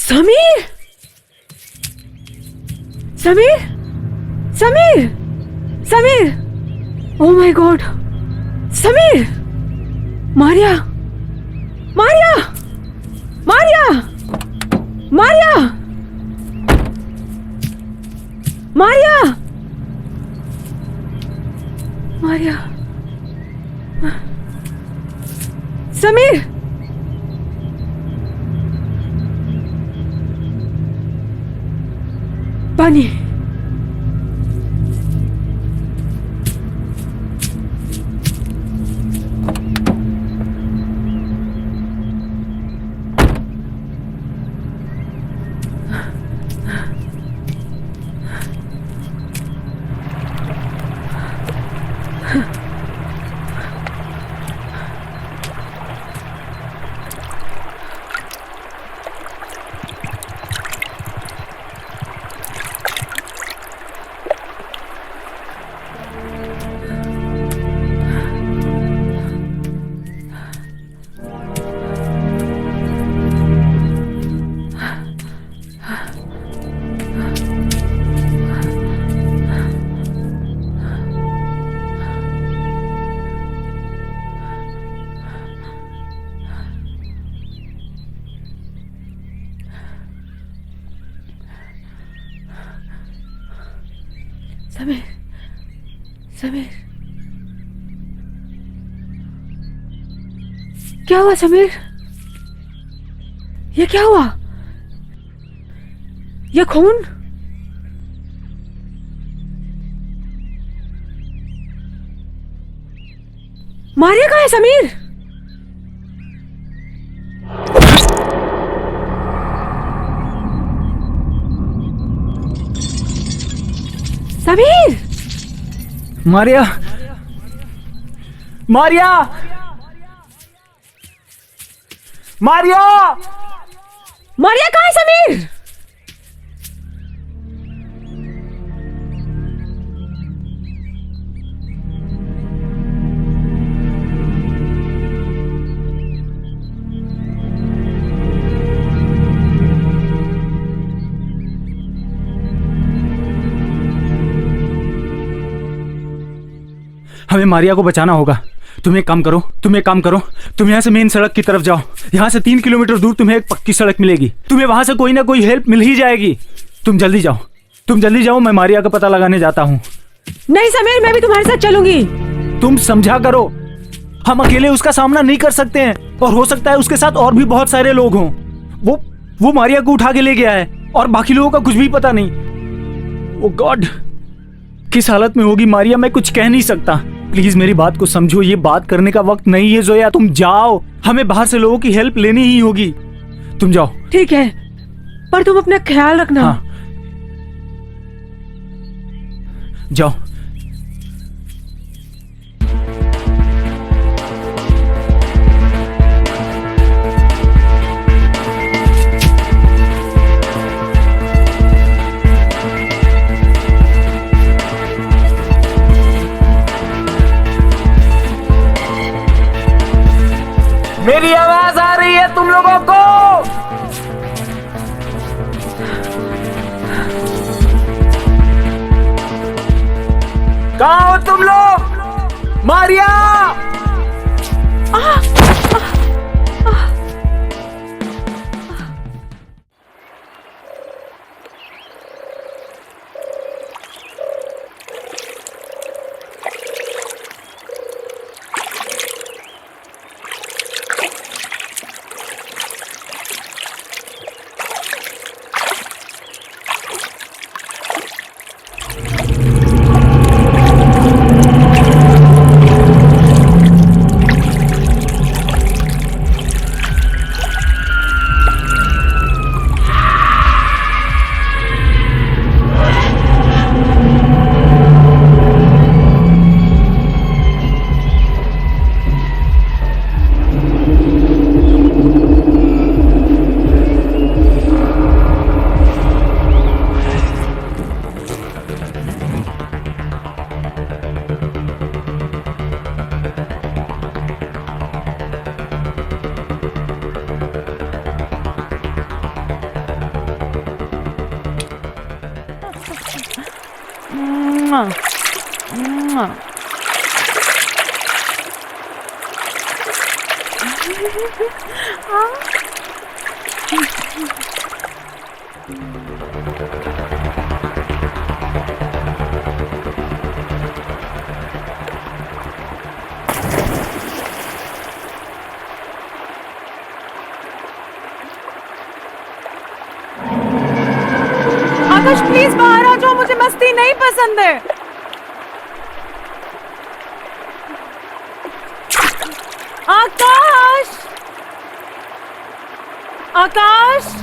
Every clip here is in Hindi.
Sameer, Sameer, Sameer, Sameer, oh my God, Sameer, Maria, Maria, Maria, Maria, Maria, Maria, Sameer, पानी, समीर, समीर, क्या हुआ समीर? ये क्या हुआ? ये खून? मारिया कहाँ है समीर? समीर! मारिया, मारिया, मारिया, मारिया कहाँ है समीर? हमें मारिया को बचाना होगा। तुम एक काम करो, तुम यहाँ से मेन सड़क की तरफ जाओ। यहाँ से 3 किलोमीटर दूर तुम्हें एक पक्की सड़क मिलेगी। तुम्हें वहां से कोई ना कोई हेल्प मिल ही जाएगी। तुम जल्दी जाओ, मैं मारिया का पता लगाने जाता हूँ। नहीं समीर, मैं भी तुम्हारे साथ चलूंगी। तुम समझा करो, हम अकेले उसका सामना नहीं कर सकते हैं और हो सकता है उसके साथ और भी बहुत सारे लोग हों। वो मारिया को उठा के ले गया है और बाकी लोगों का कुछ भी पता नहीं। ओ गॉड, किस हालत में होगी मारिया मैं कुछ कह नहीं सकता। प्लीज मेरी बात को समझो, ये बात करने का वक्त नहीं है जोया। तुम जाओ, हमें बाहर से लोगों की हेल्प लेनी ही होगी। तुम जाओ। ठीक है, पर तुम अपना ख्याल रखना। हाँ, जाओ। मेरी आवाज आ रही है तुम लोगों को? कहाँ हो तुम लोग? मारिया! आकाश प्लीज बाहर आ जाओ, मुझे मस्ती नहीं पसंद है। आकाश, आकाश,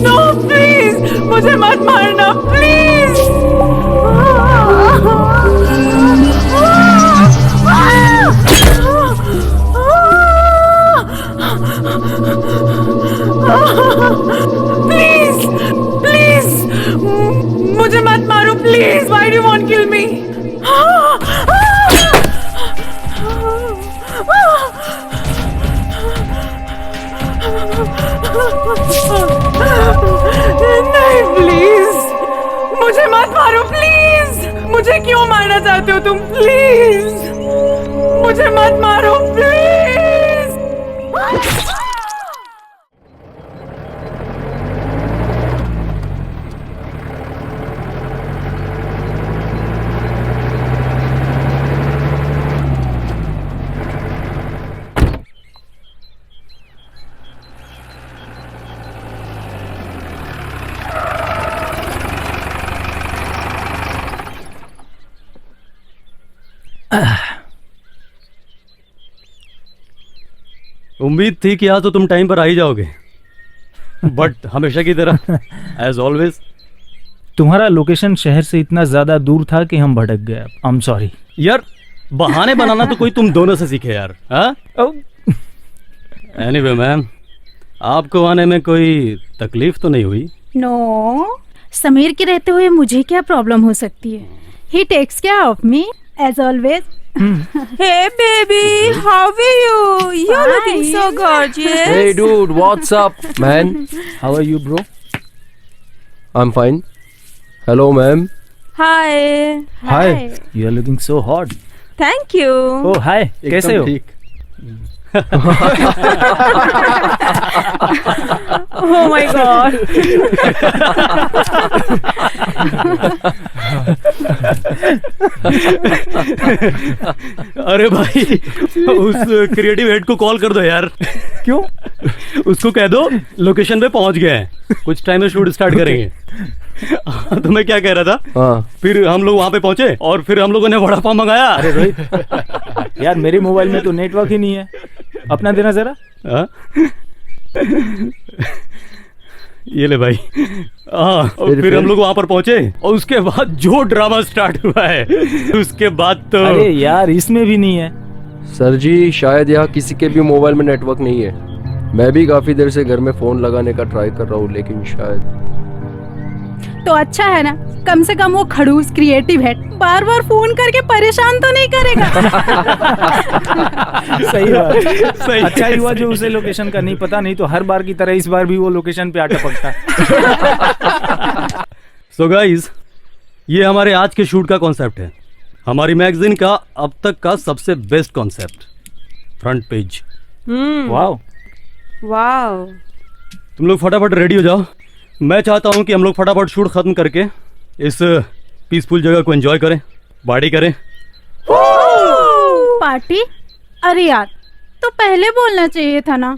नो प्लीज, मुझे मत मारना प्लीज। प्लीज प्लीज मुझे मत मारो please. Why do you want kill me? नहीं प्लीज, मुझे मत मारो प्लीज। मुझे क्यों मारना चाहते हो तुम? प्लीज मुझे मत मारो प्लीज। उम्मीद थी कि आज तो तुम टाइम पर आ ही जाओगे, बट हमेशा की तरह एज ऑलवेज तुम्हारा लोकेशन शहर से इतना ज्यादा दूर था कि हम भटक गए। आई एम सॉरी यार। बहाने बनाना तो कोई तुम दोनों से सीखे यार। एनीवे मैम, आपको आने में कोई तकलीफ तो नहीं हुई? नो, समीर के रहते हुए मुझे क्या प्रॉब्लम हो सकती है? He takes care of me as always. Hey baby, how are you? You're looking so gorgeous. Hey dude, what's up, man? How are you bro? I'm fine. Hello, ma'am. Hi. Hi, you are looking so hot. Thank you. Oh hi, कैसे हो? ठीक। Oh my god. अरे भाई, उस क्रिएटिव हेड को कॉल कर दो यार। क्यों? उसको कह दो लोकेशन पे पहुंच गए हैं, कुछ टाइम में शूट स्टार्ट करेंगे। तो मैं क्या कह रहा था, हाँ, फिर हम लोग वहां पे पहुंचे और फिर हम लोगों ने वड़ा पाव मंगाया। अरे रोहित यार, मेरे मोबाइल में तो नेटवर्क ही नहीं है, अपना देना जरा। हाँ? ये ले भाई। हाँ, और फिर हम लोग वहां पर पहुंचे और उसके बाद जो ड्रामा स्टार्ट हुआ है, उसके बाद तो अरे यार, इसमें भी नहीं है। सर जी शायद यहाँ किसी के भी मोबाइल में नेटवर्क नहीं है। मैं भी काफी देर से घर में फोन लगाने का ट्राई कर रहा हूँ, लेकिन शायद। तो अच्छा है ना, कम से कम वो खड़ूस क्रिएटिव है, बार बार फोन करके परेशान तो नहीं करेगा। सही बात। सही। अच्छा ही हुआ जो उसे लोकेशन का नहीं पता, नहीं तो हर बार की तरह इस बार भी वो लोकेशन पे आटा पकता। सो गाइस, ये हमारे आज के शूट का कॉन्सेप्ट है, हमारी मैगजीन का अब तक का सबसे best concept. Front page wow wow. तुम लोग फटाफट रेडी हो जाओ। मैं चाहता हूँ कि हम लोग फटाफट शूट खत्म करके इस पीसफुल जगह को एंजॉय करें, पार्टी करें। पार्टी? अरे यार, तो पहले बोलना चाहिए था ना,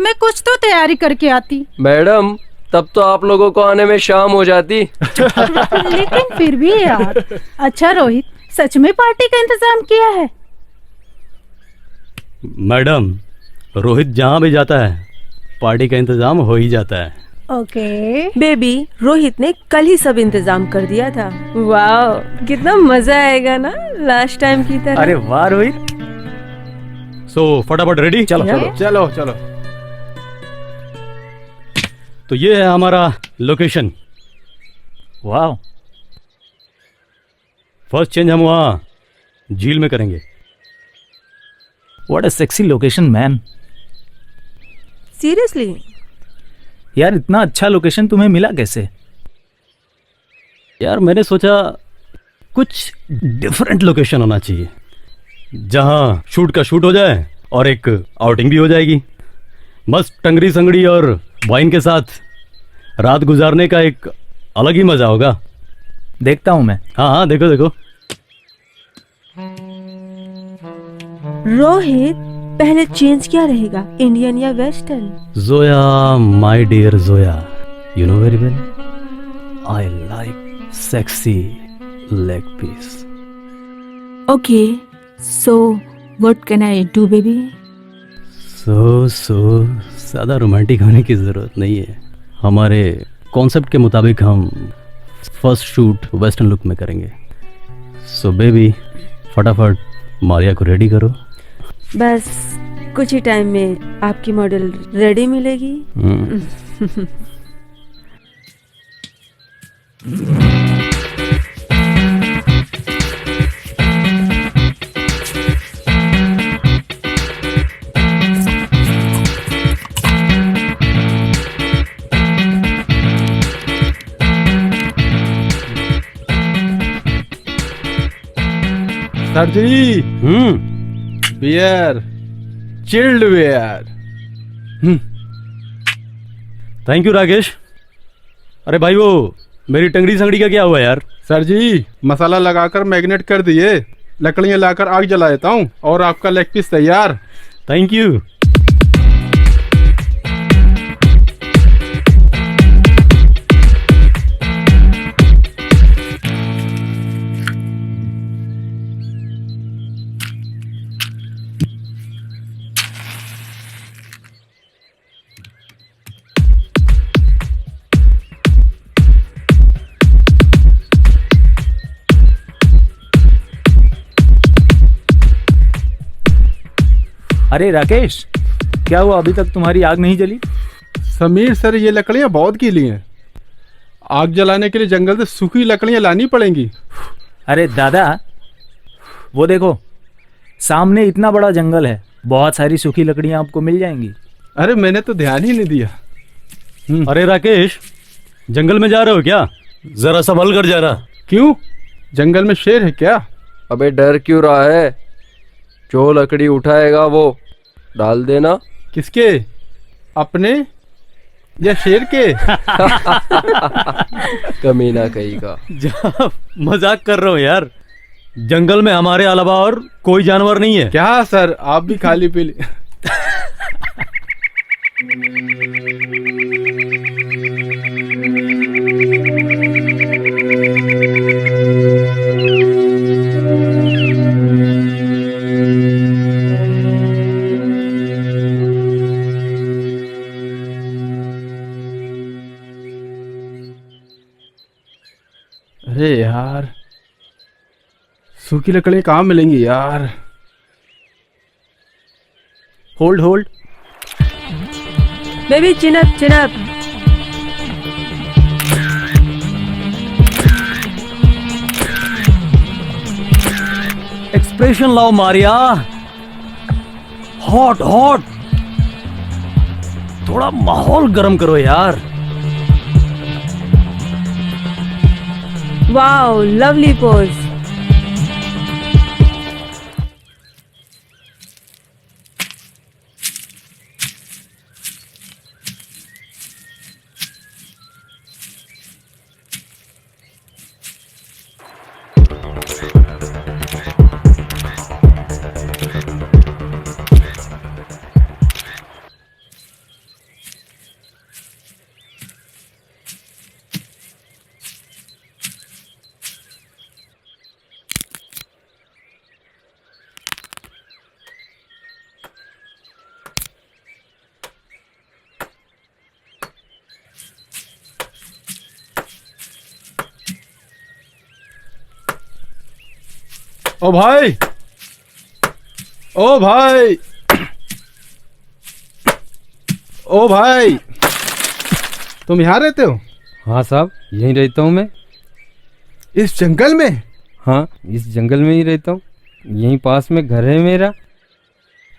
मैं कुछ तो तैयारी करके आती। मैडम, तब तो आप लोगों को आने में शाम हो जाती। लेकिन फिर भी यार। अच्छा रोहित, सच में पार्टी का इंतजाम किया है? मैडम, रोहित जहाँ भी जाता है पार्टी का इंतजाम हो ही जाता है। ओके। बेबी, रोहित ने कल ही सब इंतजाम कर दिया था। वाह, कितना मजा आएगा ना लास्ट टाइम की तरह। अरे वाह रोहित। सो फटाफट रेडी। चलो Yeah. चलो चलो चलो। तो ये है हमारा लोकेशन। वाओ। फर्स्ट चेंज हम वहाँ झील में करेंगे। What a sexy location man. Seriously? यार इतना अच्छा लोकेशन तुम्हें मिला कैसे? यार मैंने सोचा कुछ डिफरेंट लोकेशन होना चाहिए जहाँ शूट का शूट हो जाए और एक आउटिंग भी हो जाएगी। मस्त टंगड़ी संगड़ी और वाइन के साथ रात गुजारने का एक अलग ही मजा होगा। देखता हूँ मैं। हाँ हाँ, देखो देखो। रोहित, पहले चेंज क्या रहेगा, इंडियन या western? Zoya, my dear Zoya, you know very well I like sexy leg piece. Okay, so what can I do baby? So ज़्यादा रोमांटिक होने की ज़रूरत नहीं है। हमारे कॉन्सेप्ट के मुताबिक हम फर्स्ट शूट वेस्टर्न लुक में करेंगे। सो बेबी, फटाफट मारिया को रेडी करो। बस कुछ ही टाइम में आपकी मॉडल रेडी मिलेगी। Sir ji, beer, chilled beer. Thank you Rakesh. अरे भाई, वो मेरी टंगड़ी संगड़ी का क्या हुआ यार? सर जी, मसाला लगाकर मैग्नेट कर दिए, लकड़ियाँ लाकर आग जला देता हूँ और आपका लेग पीस तैयार। Thank you. अरे राकेश, क्या हुआ, अभी तक तुम्हारी आग नहीं जली? समीर सर, ये लकड़ियाँ बहुत गीली हैं, आग जलाने के लिए जंगल से सूखी लकड़ियाँ लानी पड़ेंगी। अरे दादा, वो देखो सामने इतना बड़ा जंगल है, बहुत सारी सूखी लकड़ियां आपको मिल जाएंगी। अरे मैंने तो ध्यान ही नहीं दिया। अरे राकेश, जंगल में जा रहे हो क्या? जरा संभल कर जाना। क्यों, जंगल में शेर है क्या? अबे डर क्यों रहा है? जो लकड़ी उठाएगा वो डाल देना। किसके, अपने या शेर के? कमीना कहीं का। जा, मजाक कर रहा हूँ यार। जंगल में हमारे अलावा और कोई जानवर नहीं है। क्या सर, आप भी खाली पीली। अरे यार, सूखी लकड़ियाँ कहाँ मिलेंगी यार? Hold hold. बेबी, चिन अप, चिन अप। एक्सप्रेशन लाओ मारिया। हॉट हॉट, थोड़ा माहौल गर्म करो यार। Wow, lovely pose. ओ भाई, ओ भाई, ओ भाई, तुम यहाँ रहते हो? हाँ साहब, यहीं रहता हूँ मैं। इस जंगल में? हाँ, इस जंगल में ही रहता हूँ, यहीं पास में घर है मेरा।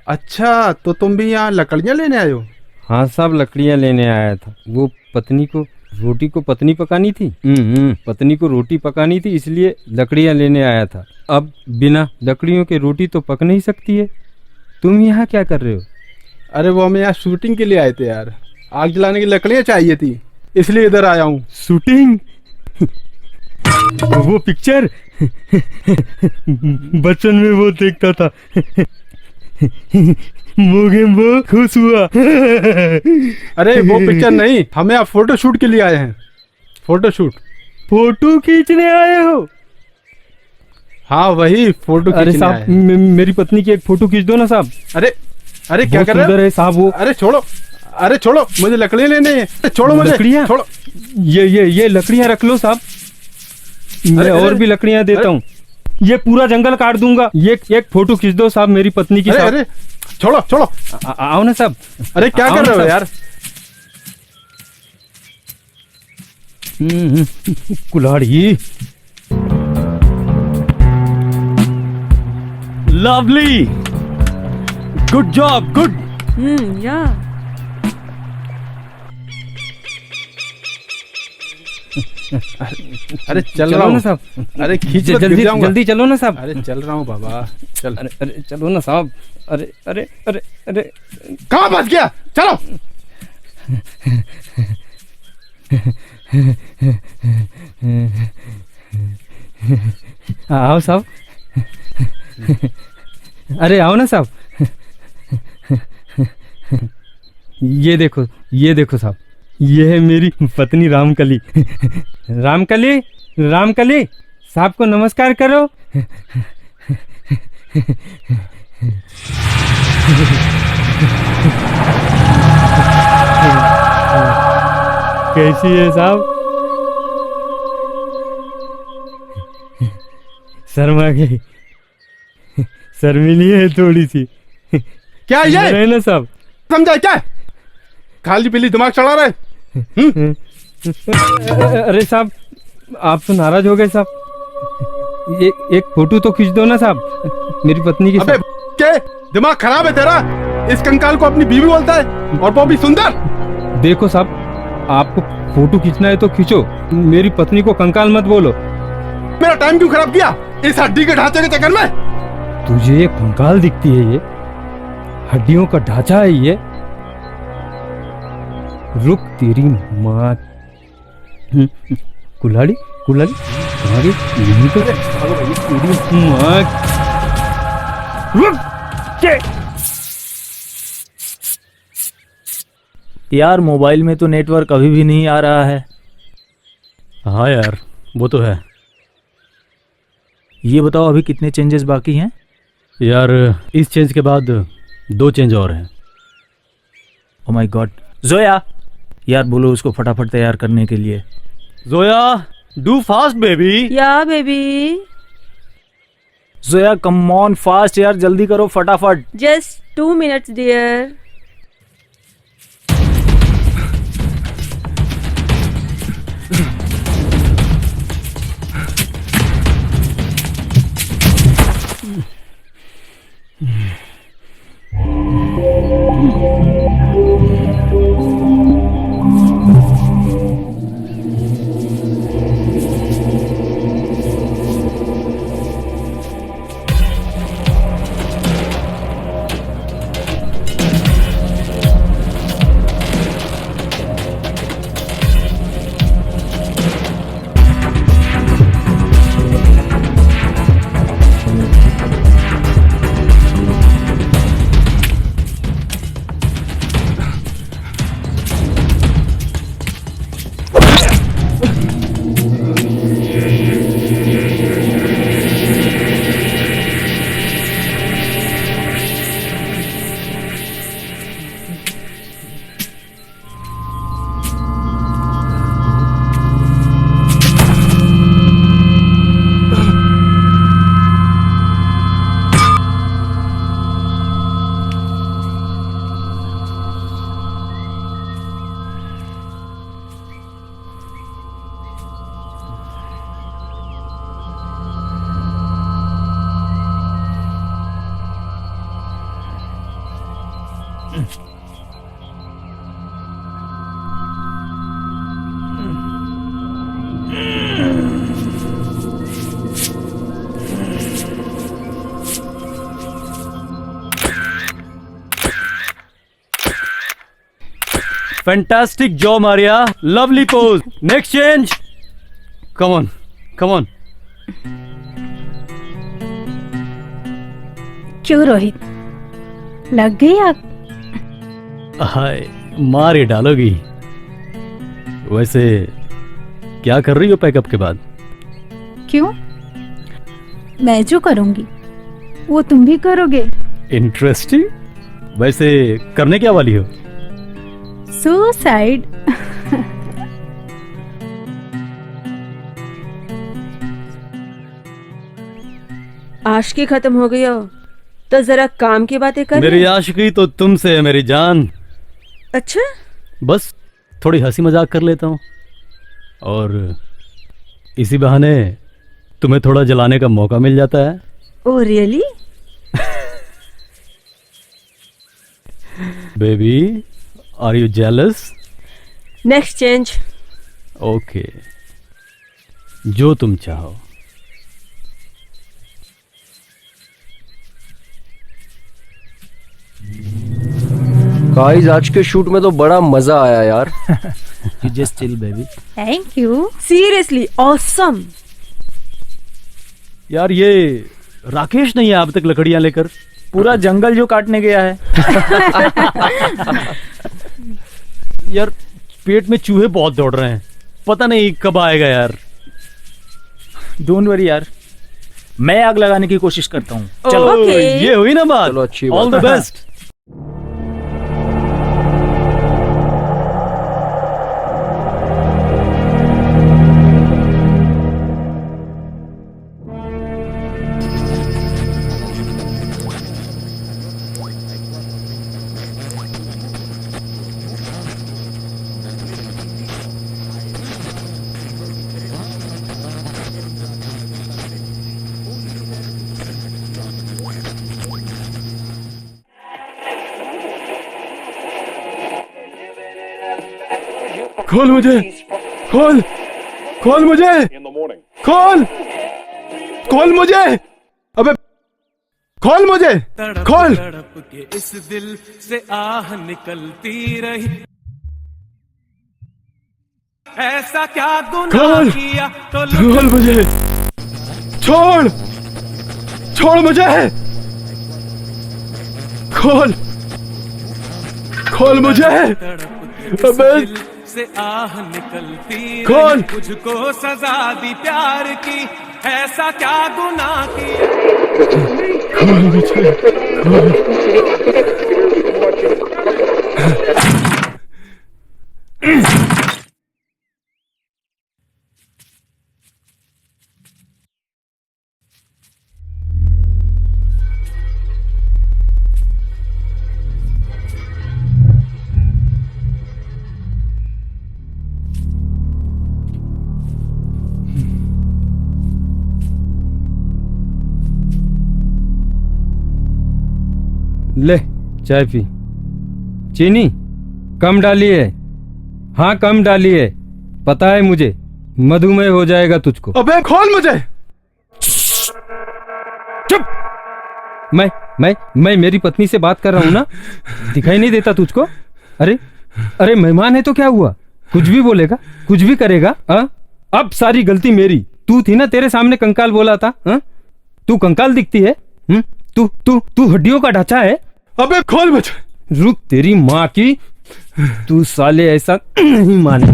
अच्छा, तो तुम भी यहाँ लकड़ियाँ लेने आए हो? हाँ साहब, लकड़ियाँ लेने आया था। वो पत्नी को रोटी को पत्नी पकानी थी। पत्नी को रोटी पकानी थी, इसलिए लकड़ियाँ लेने आया था। अब बिना लकड़ियों के रोटी तो पक नहीं सकती है। तुम यहाँ क्या कर रहे हो? अरे वो हम यहाँ शूटिंग के लिए आए थे यार, आग जलाने की लकड़ियाँ चाहिए थी, इसलिए इधर आया हूँ। शूटिंग? वो पिक्चर बचपन में वो देखता था, मोगेम्बो खुश हुआ। अरे वो पिक्चर नहीं, हमें आप फोटो शूट के लिए आए हैं। Photo shoot. फोटो खींचने आए हो? हाँ वही, फोटो अरे खींचने आए साहब, हैं। मेरी पत्नी की एक फोटो खींच दो ना साहब। अरे अरे क्या बहुत कर रहे सुंदर हो? है साहब वो। अरे छोड़ो, अरे छोड़ो, मुझे लकड़ियाँ लेने हैं। छोड़ो मुझे, लकड़ियाँ? छोड़ो। ये लकड़ियाँ रख लो साहब, मैं अरे, और अरे, भी लकड़ियाँ देता अरे, हूँ। ये पूरा जंगल काट दूंगा। ये एक फोटो खींच दो साहब मेरी पत्नी की। अरे साहब अरे छोड़ो छोड़ो। आओ ना साहब। अरे क्या आओ कर ना रहे हो साहब। यार? कुल्हाड़ी। Lovely, good job, good. या अरे चल रहा चलो ना हूँ। साहब। अरे खींच मत, गिर जल्दी जाऊंगा। जल्दी चलो ना साहब। अरे चल रहा हूँ बाबा, चल। अरे अरे चलो ना साहब। अरे अरे अरे अरे कहाँ फंस गया? चलो। आओ साहब। अरे आओ ना साहब। ये देखो साहब, ये है मेरी पत्नी रामकली। रामकली, रामकली, साहब को नमस्कार करो। कैसी है साहब? शर्मा गई, शर्मिली है थोड़ी सी। क्या ये है ना साहब? समझा क्या? खाली पीली दिमाग चढ़ा रहे? अरे साहब, आप तो नाराज हो गए साहब। एक फोटो तो खींच दो ना साहब मेरी पत्नी की। अबे के दिमाग खराब है तेरा? इस कंकाल को अपनी बीवी बोलता है, और वो भी सुंदर। देखो साहब, आपको फोटो खींचना है तो खींचो, मेरी पत्नी को कंकाल मत बोलो। मेरा टाइम क्यों खराब किया इस हड्डी के ढांचे के चक्कर में? तुझे ये कंकाल दिखती है, ये हड्डियों का ढांचा है ये। रुक तेरी माँ। कुल्हाड़ी, कुल्हाड़ी कहाँ गई? यहीं तो तेरी माँ। रुक के। यार मोबाइल में तो नेटवर्क अभी भी नहीं आ रहा है। हाँ यार, वो तो है ये बताओ अभी कितने चेंजेस बाकी हैं? यार। इस चेंज के बाद 2 चेंज और हैं। Oh my God. जोया, यार बोलो उसको फटाफट तैयार करने के लिए। Zoya, do fast baby. या baby, Zoya come on fast यार, जल्दी करो फटाफट। Just 2 minutes dear. Fantastic job Maria, lovely pose, next change, come on come on. क्यों रोहित, लग गई आग? हाय, मार ही डालोगी। वैसे क्या कर रही हो पैकअप के बाद? क्यों? मैं जो करूंगी वो तुम भी करोगे। इंटरेस्टिंग। वैसे करने क्या वाली हो? सुसाइड। आशिकी खत्म हो गई हो तो जरा काम की बातें कर। मेरी आशिकी तो तुमसे है मेरी जान। अच्छा, बस थोड़ी हंसी मजाक कर लेता हूँ और इसी बहाने तुम्हें थोड़ा जलाने का मौका मिल जाता है। Oh really? Baby, are you jealous? Next change. Okay, जो तुम चाहो। गाइस आज के शूट में तो बड़ा मजा आया यार। You just chill, baby. Thank you. Seriously awesome. यार ये राकेश नहीं है अब तक लकड़ियां लेकर? पूरा जंगल जो काटने गया है। यार पेट में चूहे बहुत दौड़ रहे हैं, पता नहीं कब आएगा यार। डोंट वरी यार, मैं आग लगाने की कोशिश करता हूँ। चलो Okay. ये हुई ना बात। चलो, अच्छी बात ऑल द बेस्ट। खोल मुझे, खोल, खोल मुझे, खोल, खोल मुझे, अबे खोल मुझे, खोल। तड़प के इस दिल से आह निकलती रही, ऐसा क्या गुनाह खोल, किया तो खोल मुझे, छोड़, छोड़ मुझे, खोल, खोल मुझे, अबे से आह निकलती खोल। रही, मुझको सजा दी प्यार की, ऐसा क्या गुनाह किया। खोल मुझे, खोल। ले चाय पी। चीनी कम डाली है। हाँ कम डाली है, पता है मुझे, मधुमेह हो जाएगा तुझको। अबे खोल मुझे। चुप। मैं मेरी पत्नी से बात कर रहा हूं ना, दिखाई नहीं देता तुझको? अरे अरे मेहमान है तो क्या हुआ, कुछ भी बोलेगा, कुछ भी करेगा। अब सारी गलती मेरी। तू थी ना तेरे सामने कंकाल बोला था। तू कंकाल दिखती है। तू तू तू हड्डियों का ढांचा है। अबे खोल मुझे। रुक तेरी माँ की, तू साले ऐसा नहीं माने।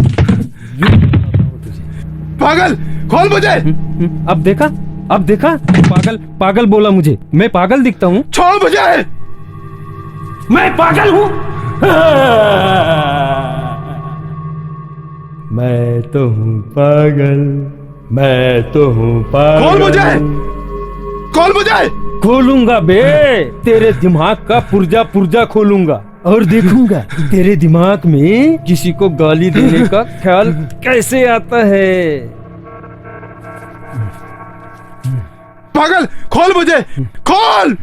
पागल, खोल मुझे। अब देखा, अब देखा, पागल पागल बोला मुझे। मैं पागल दिखता हूँ? छोड़ मुझे। मैं पागल हूँ? मैं तो हूँ पागल, मैं तो हूँ पागल। खोल मुझे, खोल मुझे। खोलूंगा बे, तेरे दिमाग का पुर्जा पुर्जा खोलूंगा और देखूंगा तेरे दिमाग में किसी को गाली देने का ख्याल कैसे आता है। पागल, खोल मुझे, खोल।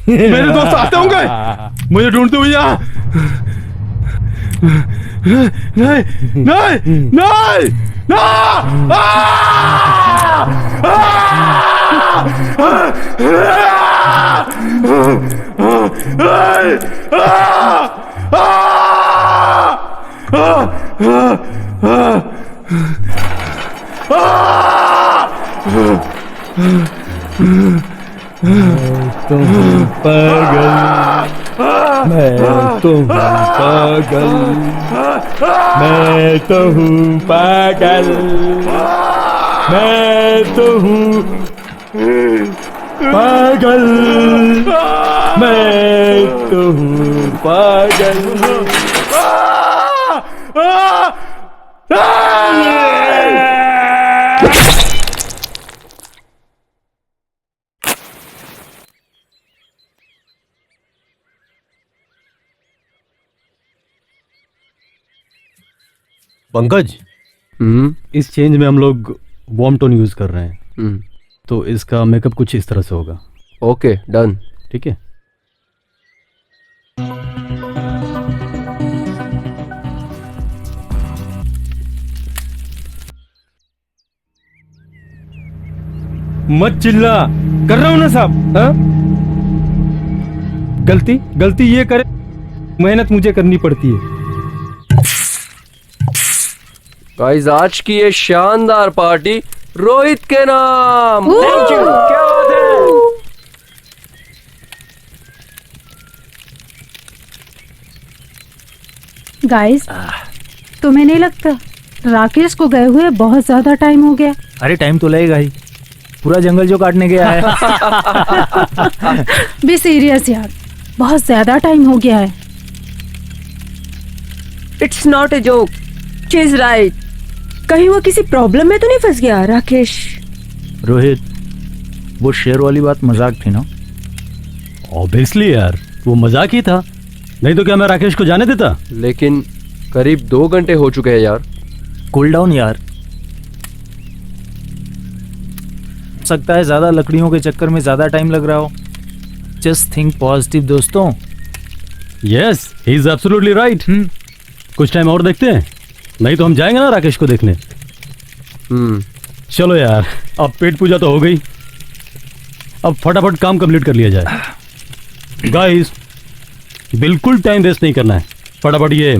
मेरे दोस्त आते होंगे, मुझे ढूंढते हुए यहाँ। नहीं नहीं नहीं ना तुम पागल, मैं तो हूँ पागल, मैं तो हूँ पागल, मैं तो हूँ पागल, मैं तो हूँ पागल। पंकज, इस चेंज में हम लोग वार्म टोन यूज कर रहे हैं, तो इसका मेकअप कुछ इस तरह से होगा। Okay, done. ठीक है। मत चिल्ला, कर रहा हूं ना साहब। हाँ? गलती ये करे, मेहनत मुझे करनी पड़ती है। गाइस, आज की ये शानदार पार्टी रोहित के नाम। Thank you. क्या बात है। गाइस, तुम्हें नहीं लगता राकेश को गए हुए बहुत ज्यादा टाइम हो गया? अरे टाइम तो लगेगा ही, पूरा जंगल जो काटने गया है। बी सीरियस यार, बहुत ज्यादा टाइम हो गया है। It's not a joke, she is right. कहीं वो किसी प्रॉब्लम में तो नहीं फंस गया राकेश? रोहित, वो शेर वाली बात मजाक थी ना? ऑब्वियसली यार, वो मजाक ही था, नहीं तो क्या मैं राकेश को जाने देता? लेकिन करीब 2 घंटे हो चुके हैं यार। कूल डाउन यार। सकता है ज्यादा लकड़ियों के चक्कर में ज्यादा टाइम लग रहा हो। जस्ट थिंक पॉजिटिव दोस्तों। Yes, he is absolutely right. कुछ टाइम और देखते हैं, नहीं तो हम जाएंगे ना राकेश को देखने। चलो यार, अब पेट पूजा तो हो गई, अब फटाफट काम कंप्लीट कर लिया जाए। गाइस, बिल्कुल टाइम वेस्ट नहीं करना है, फटाफट ये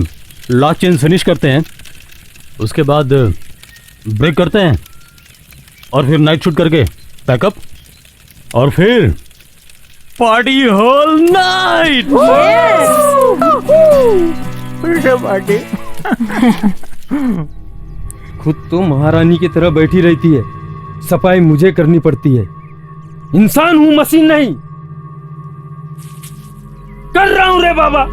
लास्ट चेंज फिनिश करते हैं, उसके बाद ब्रेक करते हैं और फिर नाइट शूट करके पैकअप और फिर पार्टी होल नाइट। पार्टी। खुद तो महारानी की तरह बैठी रहती है, सफाई मुझे करनी पड़ती है। इंसान हूं, मशीन नहीं। कर रहा हूं रे बाबा।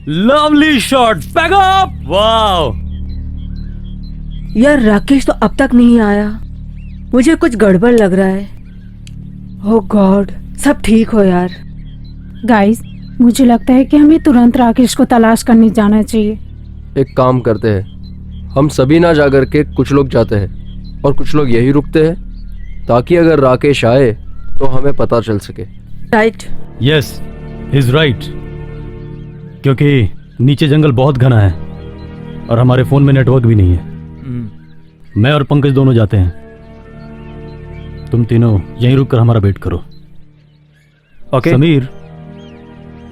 Lovely shot, backup. वाओ यार, राकेश तो अब तक नहीं आया, मुझे कुछ गड़बड़ लग रहा है। ओह गॉड, सब ठीक हो यार। गाइस, मुझे लगता है कि हमें तुरंत राकेश को तलाश करने जाना चाहिए। एक काम करते हैं, हम सभी ना जा करके कुछ लोग जाते हैं और कुछ लोग यही रुकते हैं, ताकि अगर राकेश आए तो हमें पता चल सके। राइट। यस, इज राइट, क्योंकि नीचे जंगल बहुत घना है और हमारे फोन में नेटवर्क भी नहीं है। मैं और पंकज दोनों जाते हैं, तुम तीनों यहीं रुक कर हमारा वेट करो। ओके। समीर,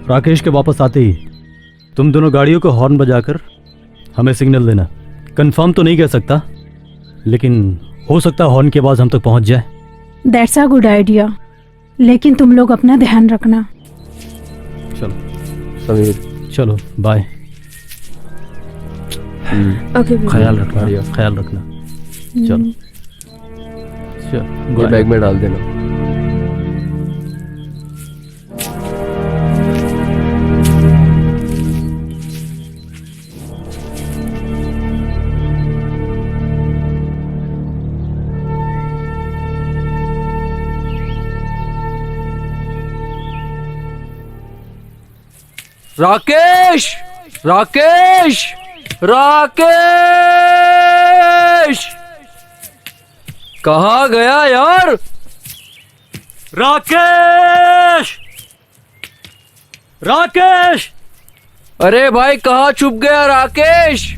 राकेश के वापस आते ही तुम दोनों गाड़ियों को हॉर्न बजाकर हमें सिग्नल देना। कंफर्म तो नहीं कह सकता, लेकिन हो सकता है हॉर्न की आवाज हम तक पहुंच जाए। दैट्स अ गुड आइडिया, लेकिन तुम लोग अपना ध्यान रखना। चलो समीर, चलो बाय। ओके, ख्याल रखना, बढ़िया। ख्याल रखना। चलो चलो, ये गुड बैग में डाल देना। राकेश, राकेश, राकेश, कहाँ गया यार? राकेश, राकेश, अरे भाई कहाँ छुप गया राकेश?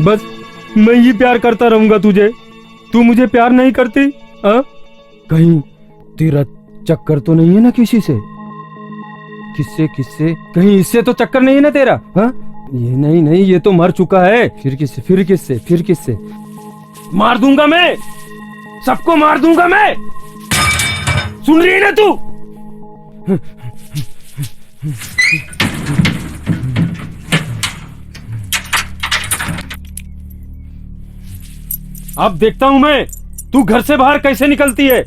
बस मैं ही प्यार करता रहूंगा तुझे, तू मुझे प्यार नहीं करती? हाँ? कहीं तेरा चक्कर तो नहीं है ना किसी से? किससे किससे? कहीं इससे तो चक्कर नहीं है ना तेरा? हाँ? ये नहीं नहीं, ये तो मर चुका है। फिर किससे? फिर किससे? फिर किससे? मार दूंगा मैं, सबको मार दूंगा मैं। सुन रही है ना तू? अब देखता हूं मैं तू घर से बाहर कैसे निकलती है।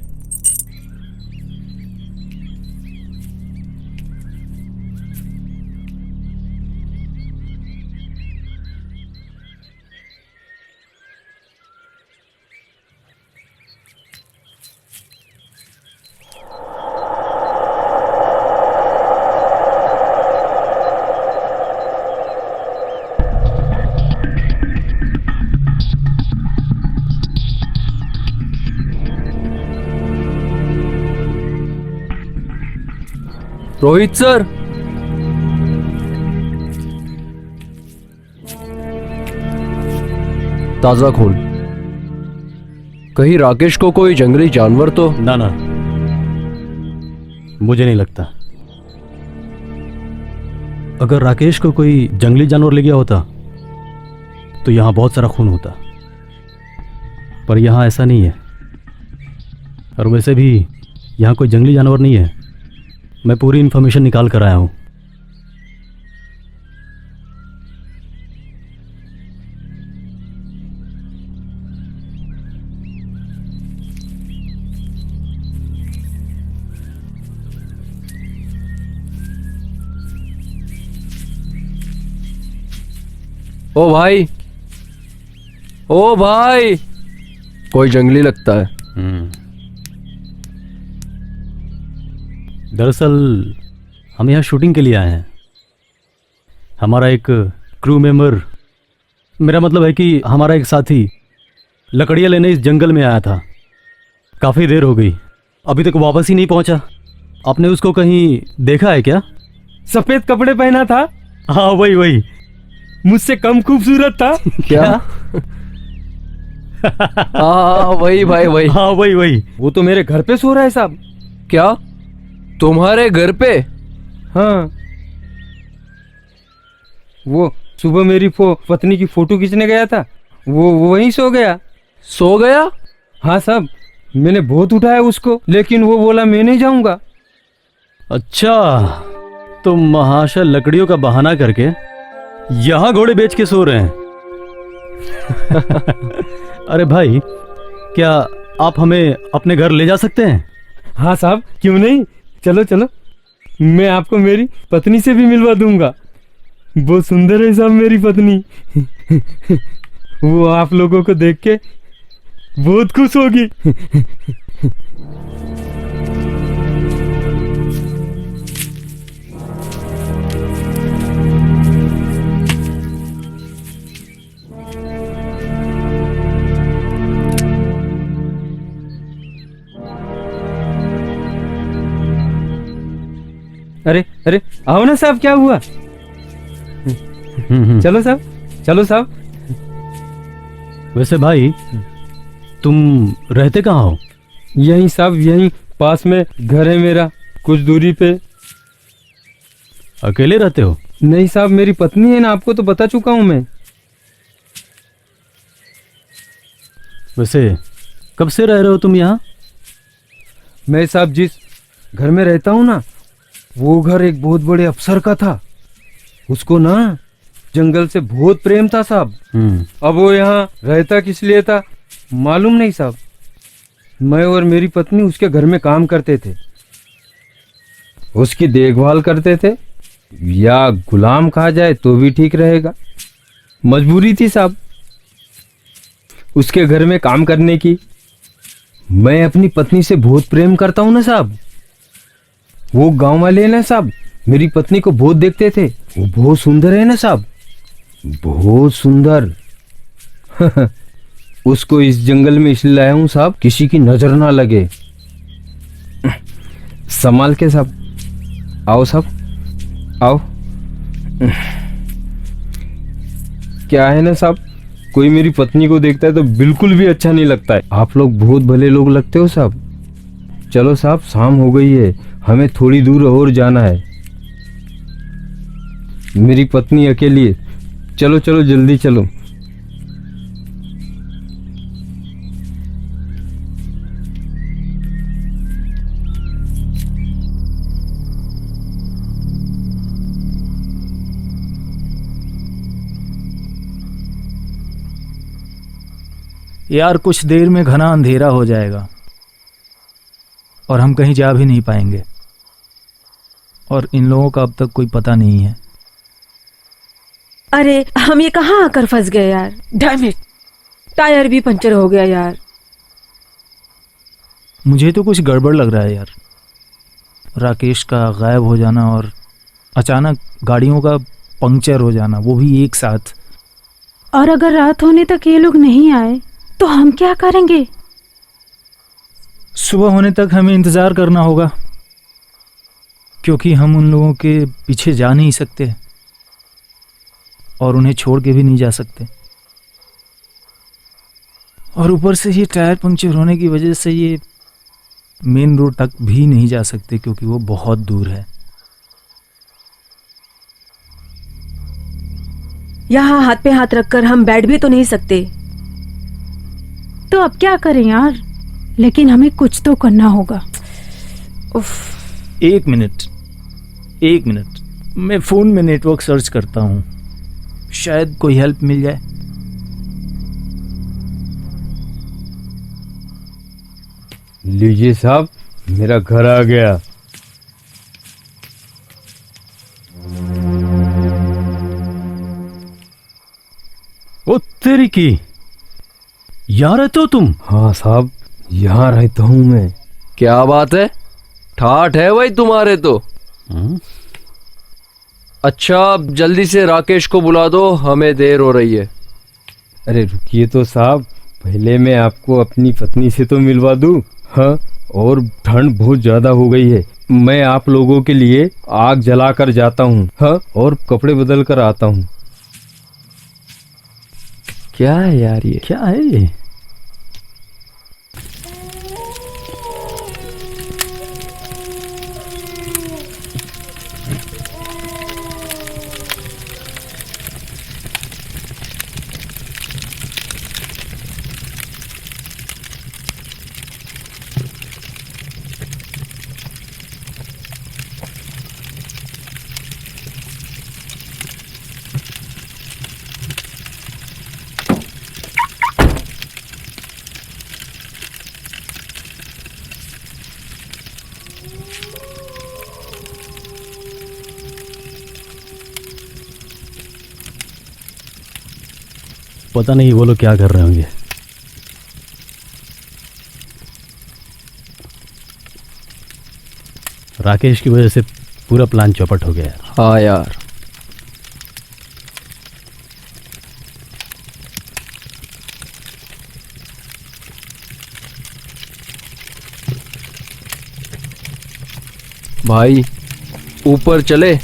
रोहित सर, ताजा खून। कहीं राकेश को कोई जंगली जानवर तो? ना ना, मुझे नहीं लगता। अगर राकेश को कोई जंगली जानवर ले गया होता तो यहां बहुत सारा खून होता, पर यहां ऐसा नहीं है। और वैसे भी यहां कोई जंगली जानवर नहीं है। मैं पूरी इन्फॉर्मेशन निकाल कर आया हूं। ओ भाई, ओ भाई, कोई जंगली लगता है। दरअसल हम यहाँ शूटिंग के लिए आए हैं। हमारा एक क्रू मेंबर, मेरा मतलब है कि हमारा एक साथी लकड़ियाँ लेने इस जंगल में आया था। काफ़ी देर हो गई, अभी तक वापस ही नहीं पहुंचा। आपने उसको कहीं देखा है क्या? सफेद कपड़े पहना था। हाँ वही वही, मुझसे कम खूबसूरत था। क्या? हाँ वही भाई, वही। हाँ वही वही। वो तो मेरे घर पे सो रहा है साहब। क्या तुम्हारे घर पे? हाँ, वो सुबह मेरी पत्नी की फोटो खींचने गया था, वो वहीं सो गया। सो गया? हाँ साहब, मैंने बहुत उठाया उसको, लेकिन वो बोला मैं नहीं जाऊंगा। अच्छा, तो महाशय लकड़ियों का बहाना करके यहाँ घोड़े बेच के सो रहे हैं। अरे भाई, क्या आप हमें अपने घर ले जा सकते हैं? हाँ साहब, क्यों नहीं, चलो चलो, मैं आपको मेरी पत्नी से भी मिलवा दूंगा। बहुत सुंदर है साहब मेरी पत्नी। वो आप लोगों को देख के बहुत खुश होगी। अरे अरे आओ ना साहब, क्या हुआ? चलो साहब, चलो साहब। वैसे भाई तुम रहते कहाँ हो? यहीं साहब, यहीं पास में घर है मेरा, कुछ दूरी पे। अकेले रहते हो? नहीं साहब, मेरी पत्नी है ना, आपको तो बता चुका हूँ मैं। वैसे कब से रह रहे हो तुम यहाँ? मैं साहब जिस घर में रहता हूँ ना, वो घर एक बहुत बड़े अफसर का था। उसको ना जंगल से बहुत प्रेम था साहब। अब वो यहाँ रहता किस लिए था मालूम नहीं साहब। मैं और मेरी पत्नी उसके घर में काम करते थे, उसकी देखभाल करते थे, या गुलाम कहा जाए तो भी ठीक रहेगा। मजबूरी थी साहब उसके घर में काम करने की। मैं अपनी पत्नी से बहुत प्रेम करता हूँ ना साहब। वो गांव वाले ना साहब, मेरी पत्नी को बहुत देखते थे। वो बहुत सुंदर है ना साहब, बहुत सुंदर। उसको इस जंगल में इसलिए लाया हूं साहब, किसी की नजर ना लगे। संभाल के साहब। आओ साहब, आओ। क्या है ना साहब, कोई मेरी पत्नी को देखता है तो बिल्कुल भी अच्छा नहीं लगता है। आप लोग बहुत भले लोग लगते हो साहब। चलो साहब, शाम हो गई है, हमें थोड़ी दूर और जाना है। मेरी पत्नी अकेली है। चलो चलो जल्दी चलो। यार कुछ देर में घना अंधेरा हो जाएगा और हम कहीं जा भी नहीं पाएंगे, और इन लोगों का अब तक कोई पता नहीं है। अरे हम ये कहाँ आकर फंस गए यार। डैम इट, टायर भी पंचर हो गया यार। मुझे तो कुछ गड़बड़ लग रहा है यार। राकेश का गायब हो जाना और अचानक गाड़ियों का पंक्चर हो जाना, वो भी एक साथ। और अगर रात होने तक ये लोग नहीं आए तो हम क्या करेंगे? सुबह होने तक हमें इंतज़ार करना होगा, क्योंकि हम उन लोगों के पीछे जा नहीं सकते और उन्हें छोड़ के भी नहीं जा सकते। और ऊपर से ये टायर पंक्चर होने की वजह से ये मेन रोड तक भी नहीं जा सकते, क्योंकि वो बहुत दूर है। यहाँ हाथ पे हाथ रखकर हम बैठ भी तो नहीं सकते। तो अब क्या करें यार? लेकिन हमें कुछ तो करना होगा। उफ। एक मिनट, मैं फ़ोन में नेटवर्क सर्च करता हूँ, शायद कोई हेल्प मिल जाए। लीजिए साहब, मेरा घर आ गया। ओ तेरी की, यहाँ रहते हो तुम? हाँ साहब, यहाँ रहता हूँ मैं। क्या बात है, ठाठ है भाई तुम्हारे तो। अच्छा, अब जल्दी से राकेश को बुला दो, हमें देर हो रही है। अरे रुकिए तो साहब, पहले मैं आपको अपनी पत्नी से तो मिलवा दूं। हाँ, और ठंड बहुत ज्यादा हो गई है। मैं आप लोगों के लिए आग जलाकर जाता हूँ। हाँ, और कपड़े बदल कर आता हूँ। क्या है यार ये? क्या है ये? पता नहीं वो लोग क्या कर रहे होंगे। राकेश की वजह से पूरा प्लान चौपट हो गया यार। हाँ यार, भाई ऊपर चले।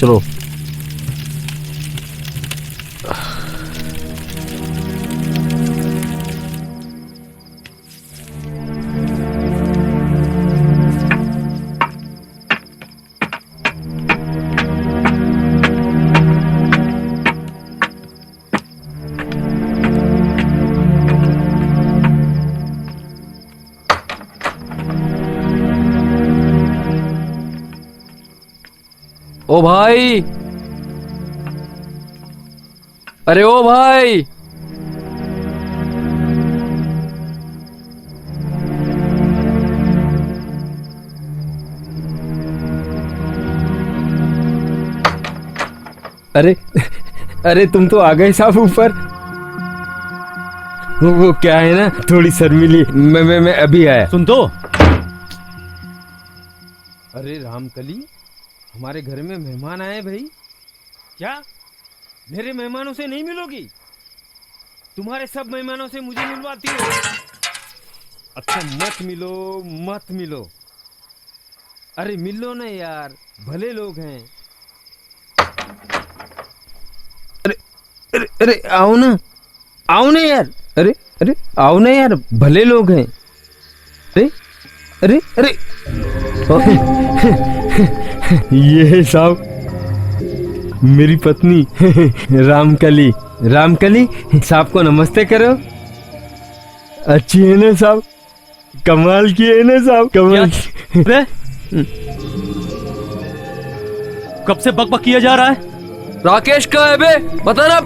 चलो। ओ भाई, अरे ओ भाई, अरे अरे तुम तो आ गए साहब ऊपर। वो क्या है ना, थोड़ी शर्मिली। मैं अभी आया। सुन तो। अरे रामकली, हमारे घर में मेहमान आए भाई। क्या मेरे मेहमानों से नहीं मिलोगी? तुम्हारे सब मेहमानों से मुझे मिलवाती हो? अच्छा मत मिलो, मत मिलो। अरे मिलो ना यार, भले लोग हैं। अरे अरे अरे आओ ना, आओ ना यार। अरे अरे आओ ना यार, भले लोग हैं। अरे अरे अरे ये साहब मेरी पत्नी रामकली। रामकली साहब को नमस्ते करो। अच्छी है ना साहब? कमाल की है ना साहब? कमाल। कब से बकबक किया जा रहा है? राकेश कहाँ है बे? बता ना।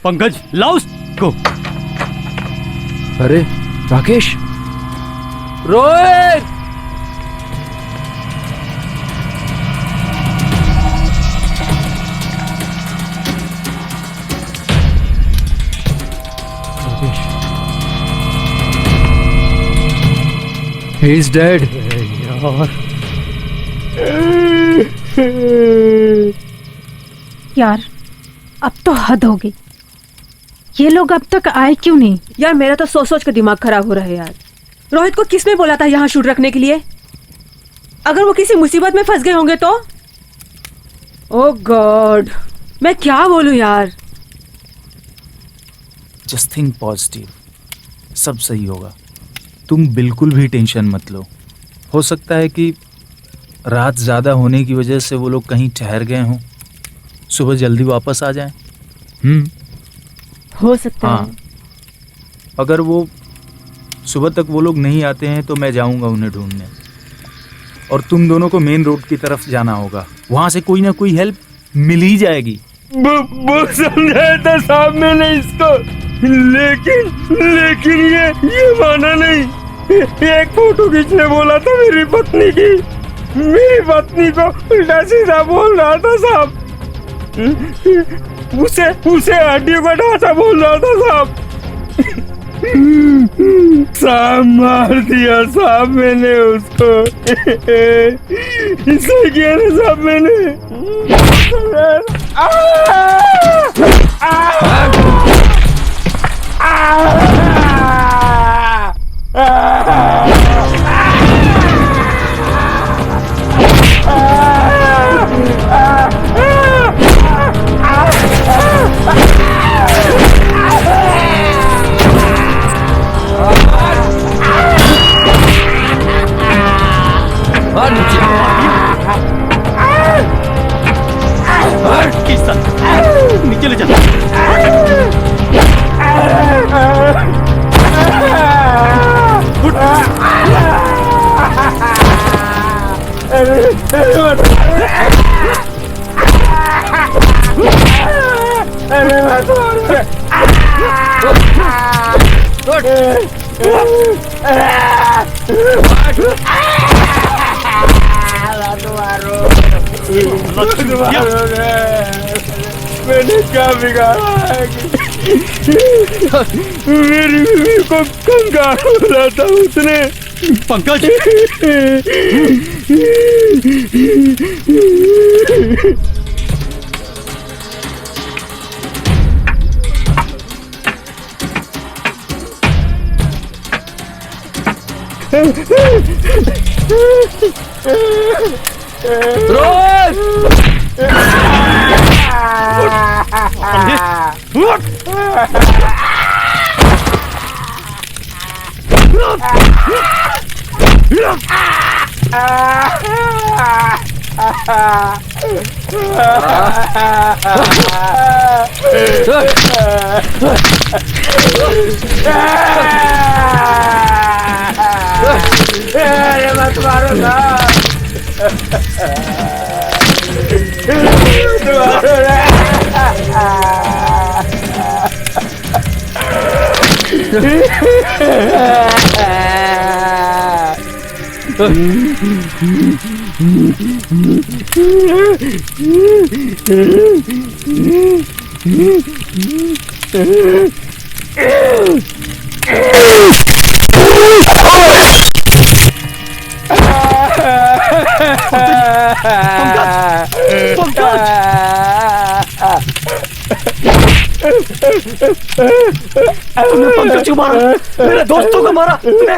पंकज लाओ उसको। अरे Rakesh, Rohit, he is dead. यार अब तो हद हो गई। ये लोग अब तक आए क्यों नहीं? यार मेरा तो सोच सोच कर दिमाग खराब हो रहा है यार। रोहित को किसने बोला था यहाँ शूट रखने के लिए? अगर वो किसी मुसीबत में फंस गए होंगे तो? ओह गॉड, मैं क्या बोलूं यार। जस्ट थिंक पॉजिटिव, सब सही होगा। तुम बिल्कुल भी टेंशन मत लो। हो सकता है कि रात ज़्यादा होने की वजह से वो लोग कहीं ठहर गए हों, सुबह जल्दी वापस आ जाएं। हो सकता हाँ, है। अगर वो सुबह तक वो लोग नहीं आते हैं तो मैं जाऊंगा उन्हें ढूंढने, और तुम दोनों को मेन रोड की तरफ जाना होगा। वहां से कोई ना कोई हेल्प मिल ही जाएगी। वो समझाया था साहब मैंने इसको, लेकिन ये माना नहीं। एक फोटो खींचने बोला था मेरी पत्नी की। मेरी पत्नी को उल्टा सीधा बोल रहा था साहब। उसे हड्डियों का ढांचा बोल रहा था साहब। साहब मार दिया साहब मैंने उसको। सही किया ना साहब मैंने। नीचे ले जा। मैंने क्या बिगाड़ा है? मेरी बीवी को कंगाल बोला था उसने। पंकज, मत मारो ना। तूने पंकज को मारा, मेरे दोस्तों को मारा तूने।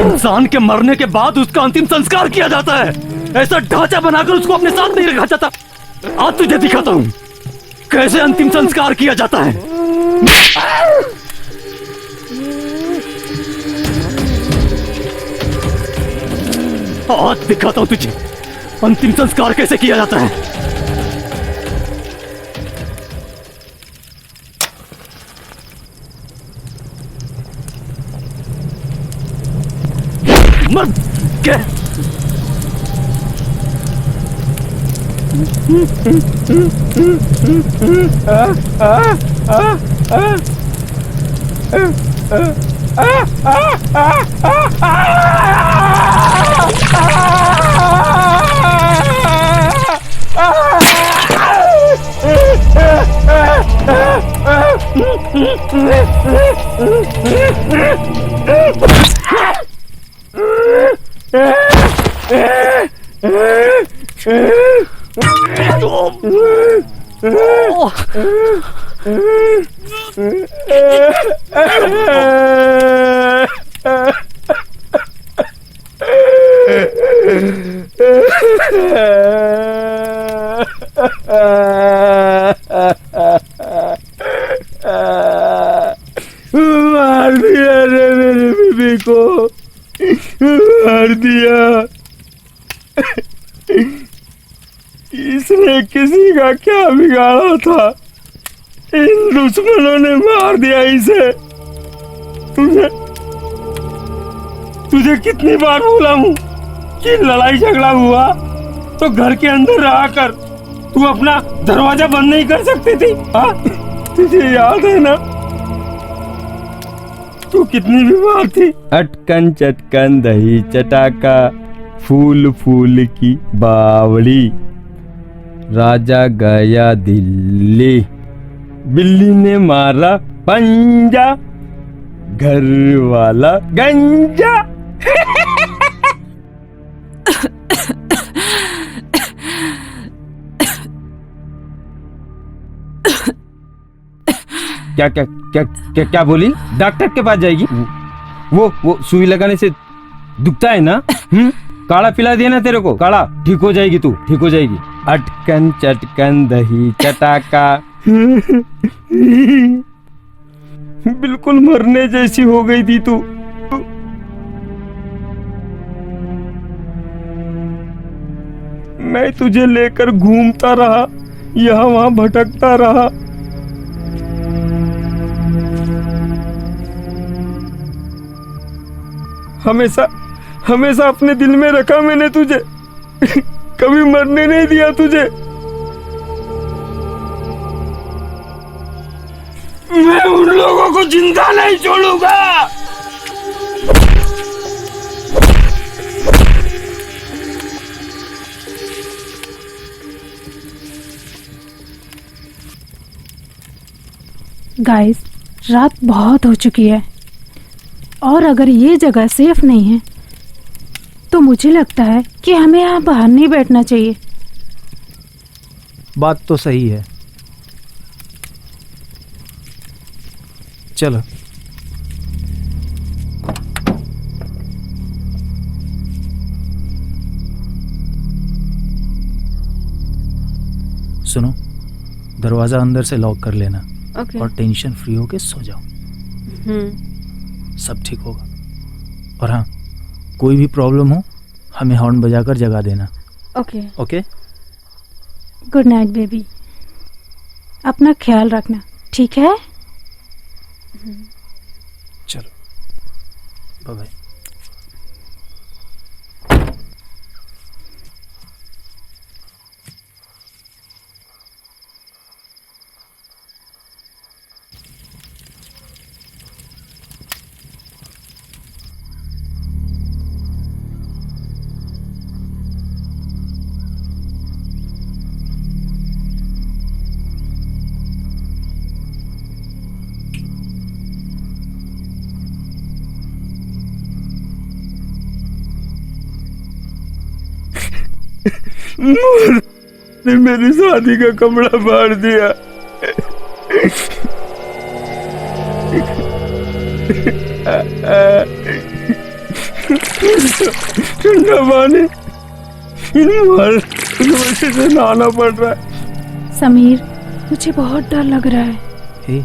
इंसान के मरने के बाद उसका अंतिम संस्कार किया जाता है। ऐसा ढांचा बनाकर उसको अपने साथ नहीं रखा जाता। आज तुझे दिखाता हूं कैसे अंतिम संस्कार किया जाता है। आज दिखाता हूं तुझे अंतिम संस्कार कैसे किया जाता है। मर के मार दिया रे मेरी बीबी को, मार दिया। इसने किसी का क्या बिगाड़ा था, इन दुश्मनों ने मार दिया इसे। तुझे कितनी बार बोला हूँ कि लड़ाई झगड़ा हुआ तो घर के अंदर रहा कर, तू अपना दरवाजा बंद नहीं कर सकती थी। हाँ, तुझे याद है ना तू कितनी बीमार थी। अटकन चटकन दही चटाका, फूल फूल की बावड़ी, राजा गया दिल्ली, बिल्ली ने मारा पंजा, घर वाला गंजा। क्या क्या क्या क्या क्या बोली? डॉक्टर के पास जाएगी? वो सुई लगाने से दुखता है ना? काढ़ा पिला दिया ना तेरे को, काढ़ा, ठीक हो जाएगी तू, ठीक हो जाएगी। अटकन चटकन दही चटाका। बिल्कुल मरने जैसी हो गई थी तू। मैं तुझे लेकर घूमता रहा, यहाँ वहां भटकता रहा। हमेशा हमेशा अपने दिल में रखा मैंने तुझे। कभी मरने नहीं दिया तुझे। मैं उन लोगों को जिंदा नहीं छोड़ूंगा। गाइस, रात बहुत हो चुकी है और अगर ये जगह सेफ नहीं है तो मुझे लगता है कि हमें यहाँ बाहर नहीं बैठना चाहिए। बात तो सही है। चलो। सुनो, दरवाजा अंदर से लॉक कर लेना। ओके। और टेंशन फ्री होके सो जाओ। सब ठीक होगा। और हाँ, कोई भी प्रॉब्लम हो हमें हॉर्न बजाकर जगा देना। Okay. Okay? Good night baby, अपना ख्याल रखना, ठीक है? चलो, बाय बाय। ने मेरी शादी का कपड़ा फाड़ दिया। ठंडा पानी इन वजह से नहाना पड़ रहा है। समीर, मुझे बहुत डर लग रहा है। हे,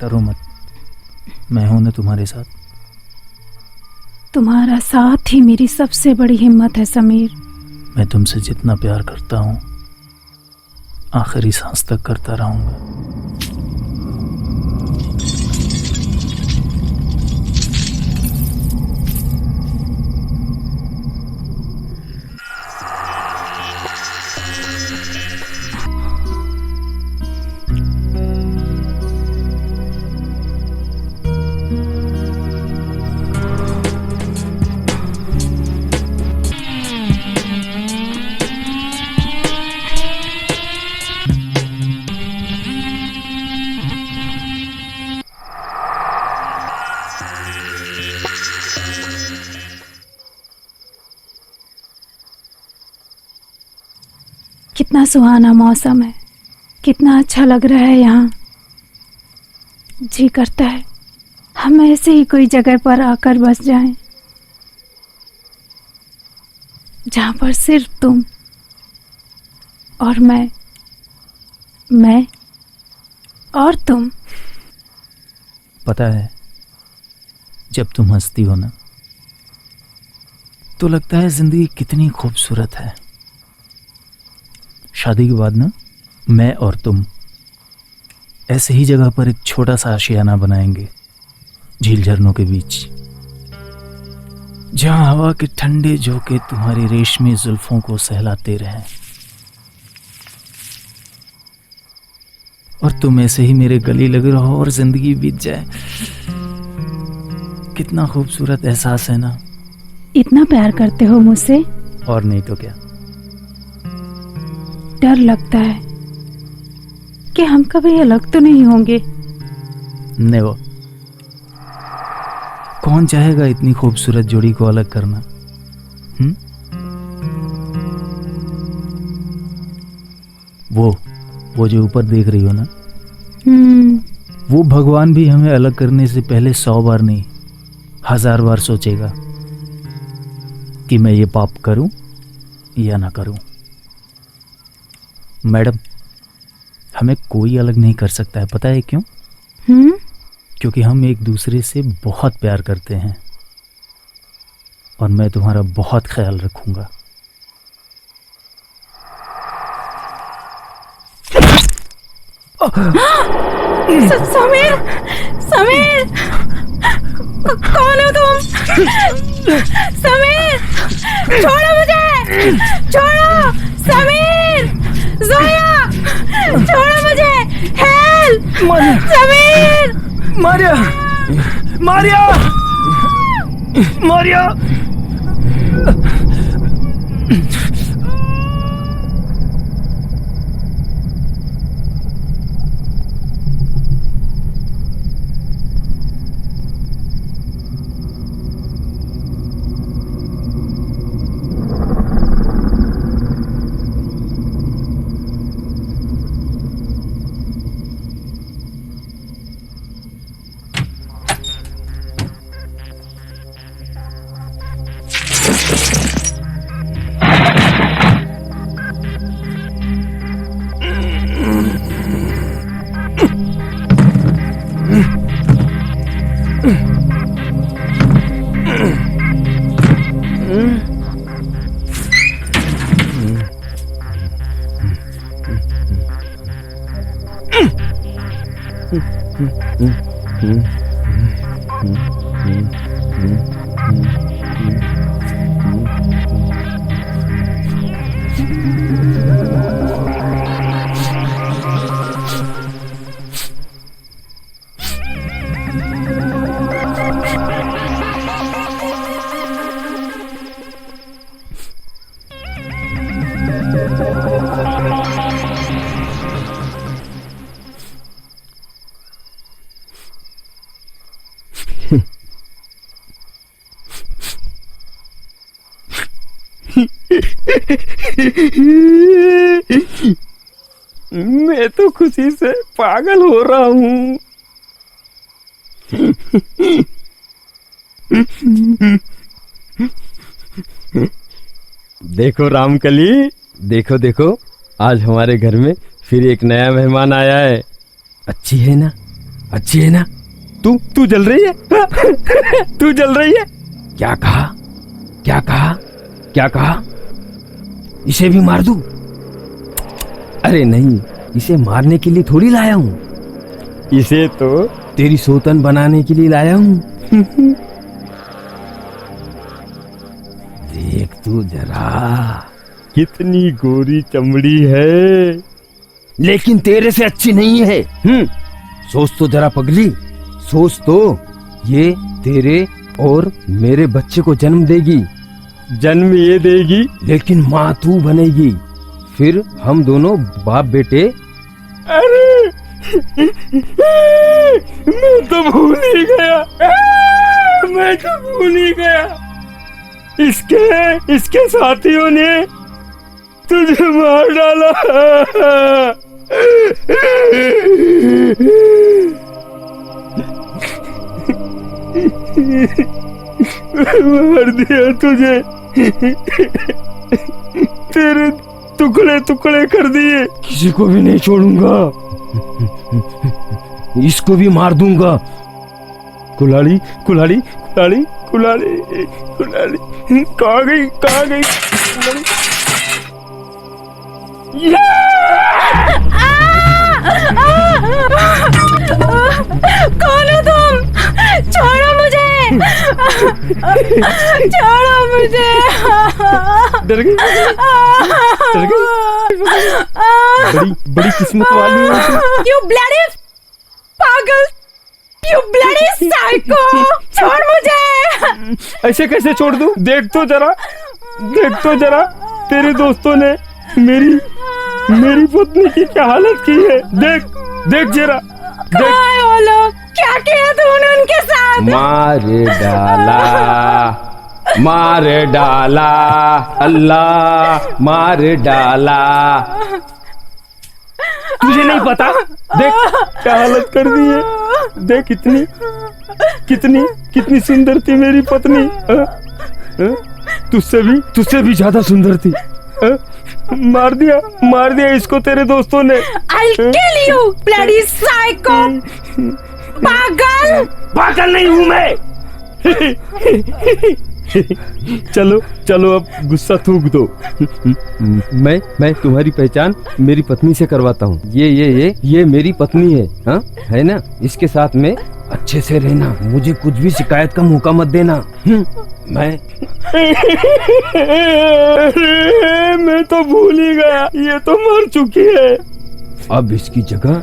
डरो मत, मैं हूं ना तुम्हारे साथ। तुम्हारा साथ ही मेरी सबसे बड़ी हिम्मत है समीर। मैं तुमसे जितना प्यार करता हूं आखिरी सांस तक करता रहूंगा। कितना सुहाना मौसम है, कितना अच्छा लग रहा है यहाँ। जी करता है हम ऐसे ही कोई जगह पर आकर बस जाएं, जहाँ पर सिर्फ तुम और मैं और तुम। पता है, जब तुम हंसती हो ना तो लगता है जिंदगी कितनी खूबसूरत है। शादी के बाद ना मैं और तुम ऐसे ही जगह पर एक छोटा सा आशियाना बनाएंगे, झील झरनों के बीच, जहां हवा के ठंडे झोंके तुम्हारी रेशमी जुल्फों को सहलाते रहें और तुम ऐसे ही मेरे गले लगे रहो और जिंदगी बीत जाए। कितना खूबसूरत एहसास है ना। इतना प्यार करते हो मुझसे? और नहीं तो क्या। डर लगता है कि हम कभी अलग तो नहीं होंगे। नेवर। कौन चाहेगा इतनी खूबसूरत जोड़ी को अलग करना? वो जो ऊपर देख रही हो ना, वो भगवान भी हमें अलग करने से पहले 100 बार नहीं 1000 बार सोचेगा कि मैं ये पाप करूं या ना करूं। मैडम, हमें कोई अलग नहीं कर सकता है, पता है क्यों? क्योंकि हम एक दूसरे से बहुत प्यार करते हैं और मैं तुम्हारा बहुत ख्याल रखूंगा। समीर, समीर, कौन हो तुम? समीर, छोड़ो मुझे, छोड़ो, समीर, जोया, छोड़ो मुझे, हेल्प, समीर, मारिया, मारिया, मारिया। मैं तो खुशी से पागल हो रहा हूँ। देखो रामकली, देखो देखो, आज हमारे घर में फिर एक नया मेहमान आया है। अच्छी है ना, अच्छी है ना? तू जल रही है? तू जल रही है? क्या कहा, क्या कहा, क्या कहा? इसे भी मार दूं? अरे नहीं, इसे मारने के लिए थोड़ी लाया हूँ, इसे तो तेरी सोतन बनाने के लिए लाया हूँ। देख तू जरा, कितनी गोरी चमड़ी है, लेकिन तेरे से अच्छी नहीं है। सोच तो जरा पगली, सोच तो, ये तेरे और मेरे बच्चे को जन्म देगी। जन्म ये देगी, लेकिन माँ तू बनेगी। फिर हम दोनों बाप बेटे। अरे मैं तो भूल ही गया, मैं तो भूल ही गया। इसके साथियों ने तुझे मार डाला। मार दिया तुझे, तेरे टुकड़े टुकड़े कर दिए। किसी को भी नहीं छोड़ूंगा, इसको भी मार दूंगा। कुल्हाड़ी कुल्हाड़ी कुल्हाड़ी कुल्हाड़ी कुल्हाड़ी, कहाँ गई, कहाँ गई? कौन हो तुम? छोड़ो मुझे, छोड़ो मुझे। डर गई, डर गई। बड़ी बड़ी किस्मत वाली है तू। You bloody पागल, you bloody psycho, छोड़ मुझे। ऐसे कैसे छोड़ दूं? देख तो जरा, देख तो जरा, तेरे दोस्तों ने मेरी पत्नी की क्या हालत की है। देख देख जरा, देख। वो लोग क्या किया तूने उनके साथ? मार डाला, मार डाला, अल्लाह मार डाला। तुझे नहीं पता? देख क्या हालत कर दी है। देख कितनी कितनी कितनी सुंदर थी मेरी पत्नी। तुझसे भी ज्यादा सुंदर थी। मार दिया इसको तेरे दोस्तों ने। I'll kill you, bloody psycho! पागल नहीं हूं मैं। चलो अब गुस्सा थूक दो। मैं तुम्हारी पहचान मेरी पत्नी से करवाता हूँ। ये मेरी पत्नी है, हाँ है ना? इसके साथ में अच्छे से रहना, मुझे कुछ भी शिकायत का मौका मत देना। मैं तो भूल ही गया, ये तो मर चुकी है। अब इसकी जगह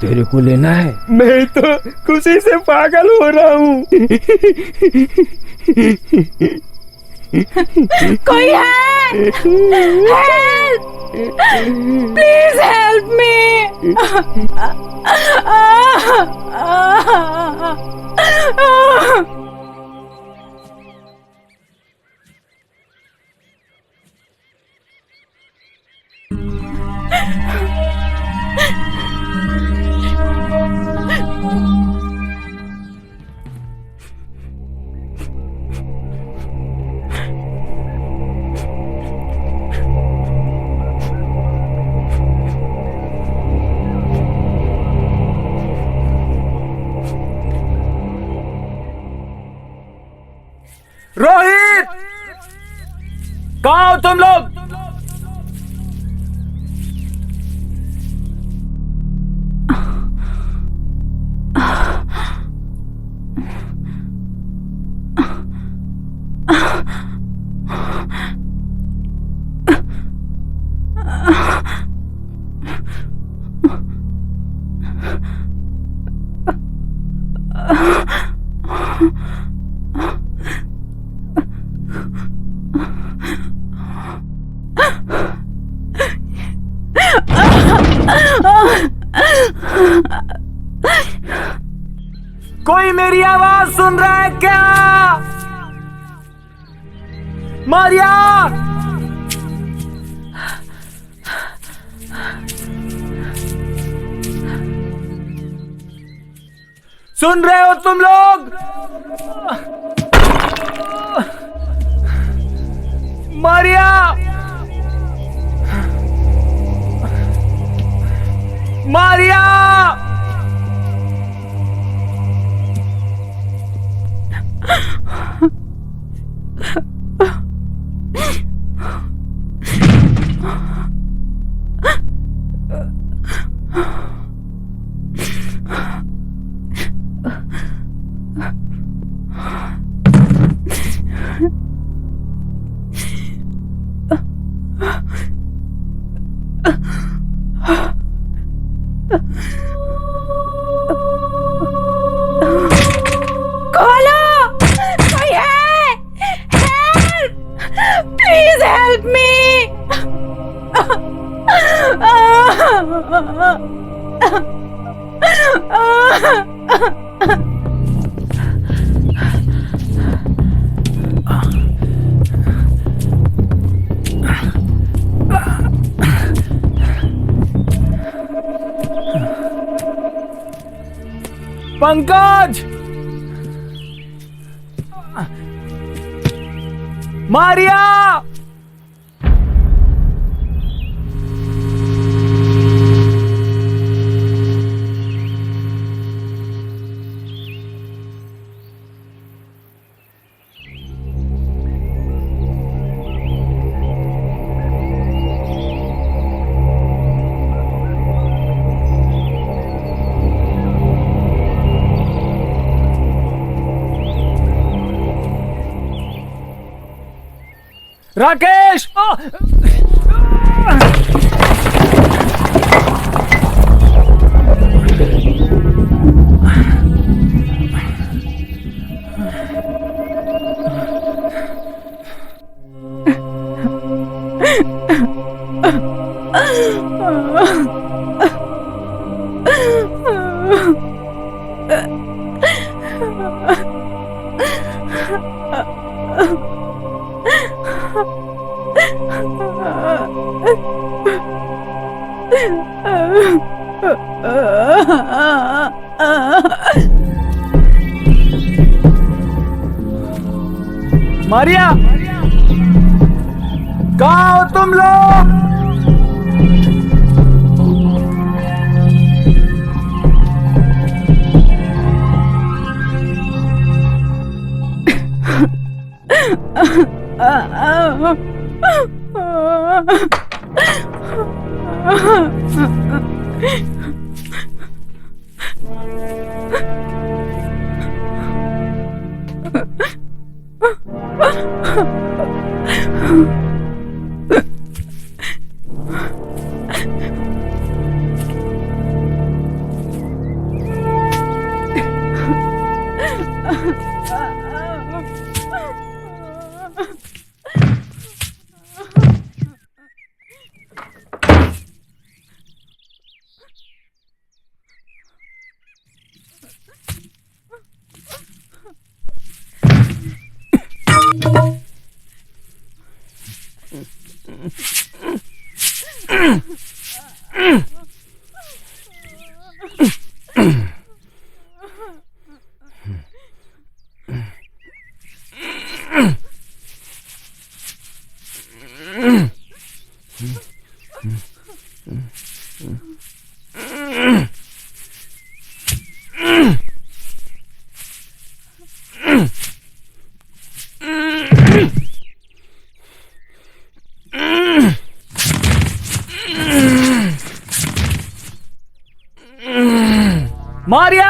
तेरे को लेना है। मैं तो खुशी से पागल हो रहा हूँ। कोई है? Help! Please help me! Rohit, कहाँ हो तुम लोग? कोई मेरी आवाज सुन रहा है क्या? मारिया, सुन रहे हो तुम लोग? मारिया, मारिया, खोलो! कोई है? Help! Please help me! Pankaj, Maria, Rakesh, Ah Maria, कहाँ हो तुम लोग? मारिया,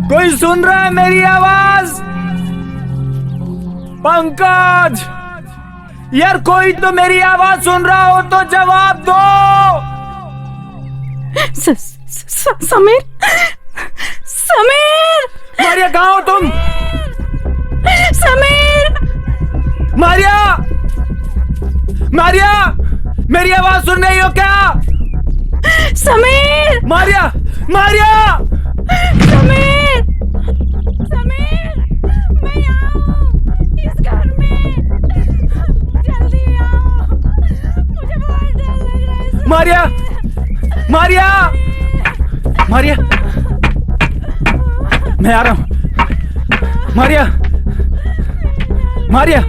कोई सुन रहा है मेरी आवाज? पंकज, यार कोई तो मेरी आवाज सुन रहा हो तो जवाब दो। समीर, समीर, मारिया कहाँ हो तुम? समीर, मारिया, मारिया, मेरी आवाज सुन रही हो क्या? समीर, मारिया, मारिया, समीर, समीर, मैं यहाँ हूँ, इस घर में, जल्दी आओ, मुझे बहुत डर लग रहा है। मारिया, मारिया, मारिया, मैं आ रहा हूं। मारिया, मारिया,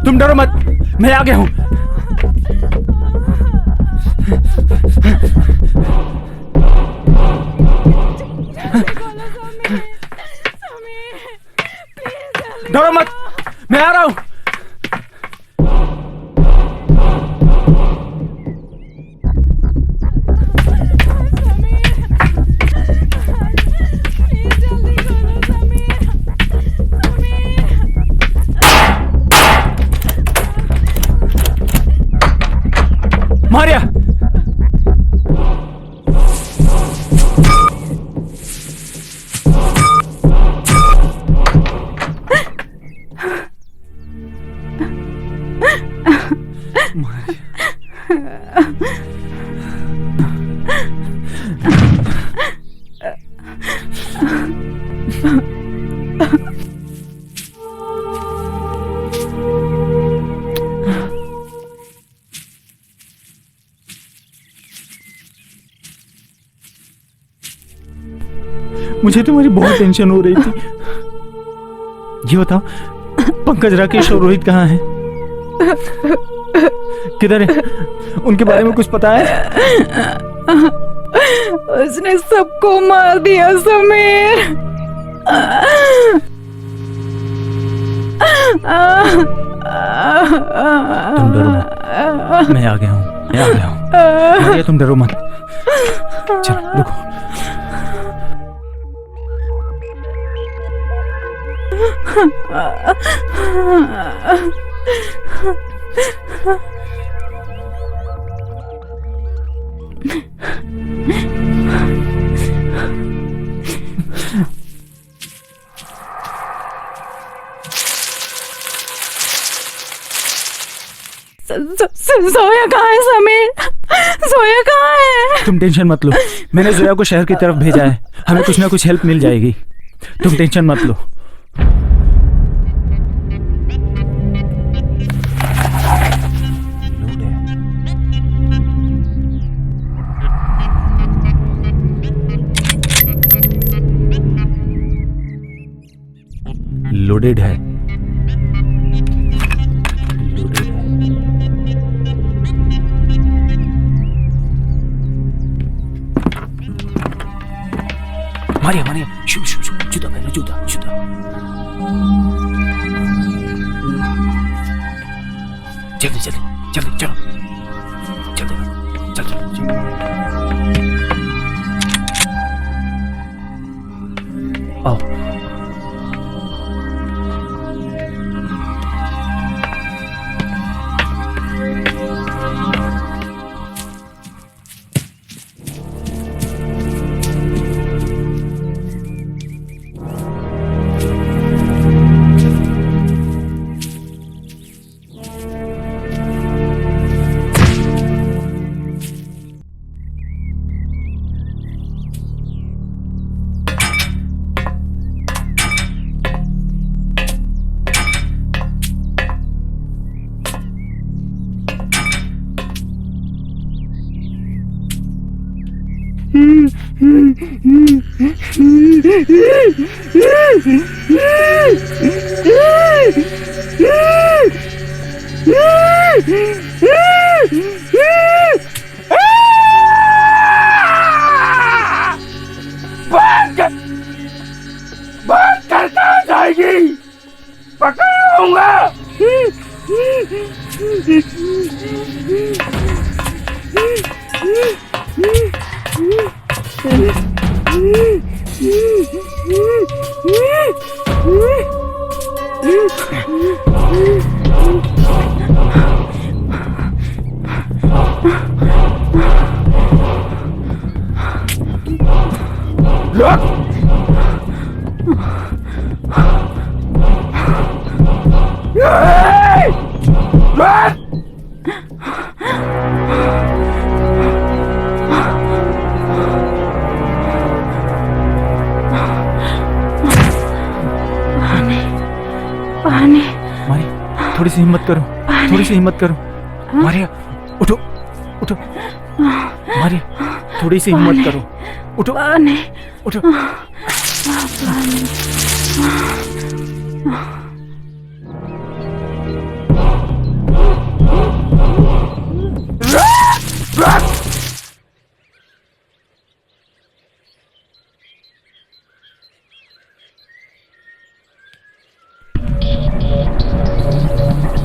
तुम डरो मत, मैं आ गया हूं। डरो मत, मैं आ रहा हूं। मारिया, मुझे तुम्हारी बहुत टेंशन हो रही थी। ये बताओ, पंकज, राकेश और रोहित कहाँ हैं? किधर है? उनके बारे में कुछ पता है? उसने सबको मार दिया समीर। तुम डरो मत, मैं आ गया हूँ, मैं आ गया हूँ। मारिया, तुम डरो मत। चलो रुको। सोया कहाँ है समीर? जोया कहाँ है? तुम टेंशन मत लो, मैंने जोया को शहर की तरफ भेजा है, हमें कुछ ना कुछ हेल्प मिल जाएगी, तुम टेंशन मत लो। लोडेड है। मारिया मारिया, शू शू शू, जूता पहनो, जूता जूता। जल्दी जल्दी जल्दी चलो, जल्दी चल चल चल। आओ। बात करता जाएगी, पकड़ूंगा। थोड़ी सी हिम्मत करो, थोड़ी सी हिम्मत करो। मारिया उठो उठो, मारिया थोड़ी सी हिम्मत करो, उठो उठो।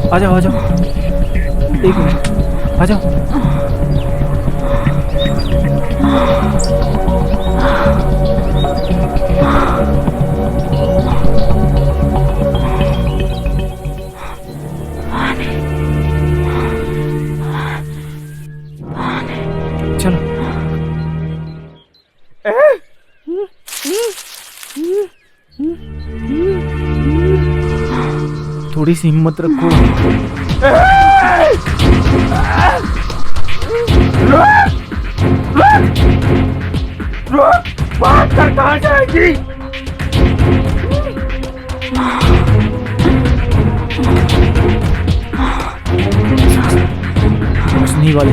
आ जाओ आ जाओ, एक मिनट आ जाओ। चलो थोड़ी सी हिम्मत रखो। बात कर कहाँ जाएगी? हंसने वाले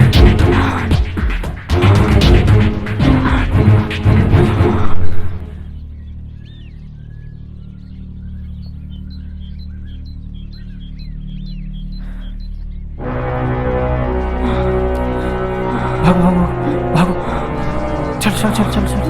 भागो भागो भागो, चल चल चल चल चल।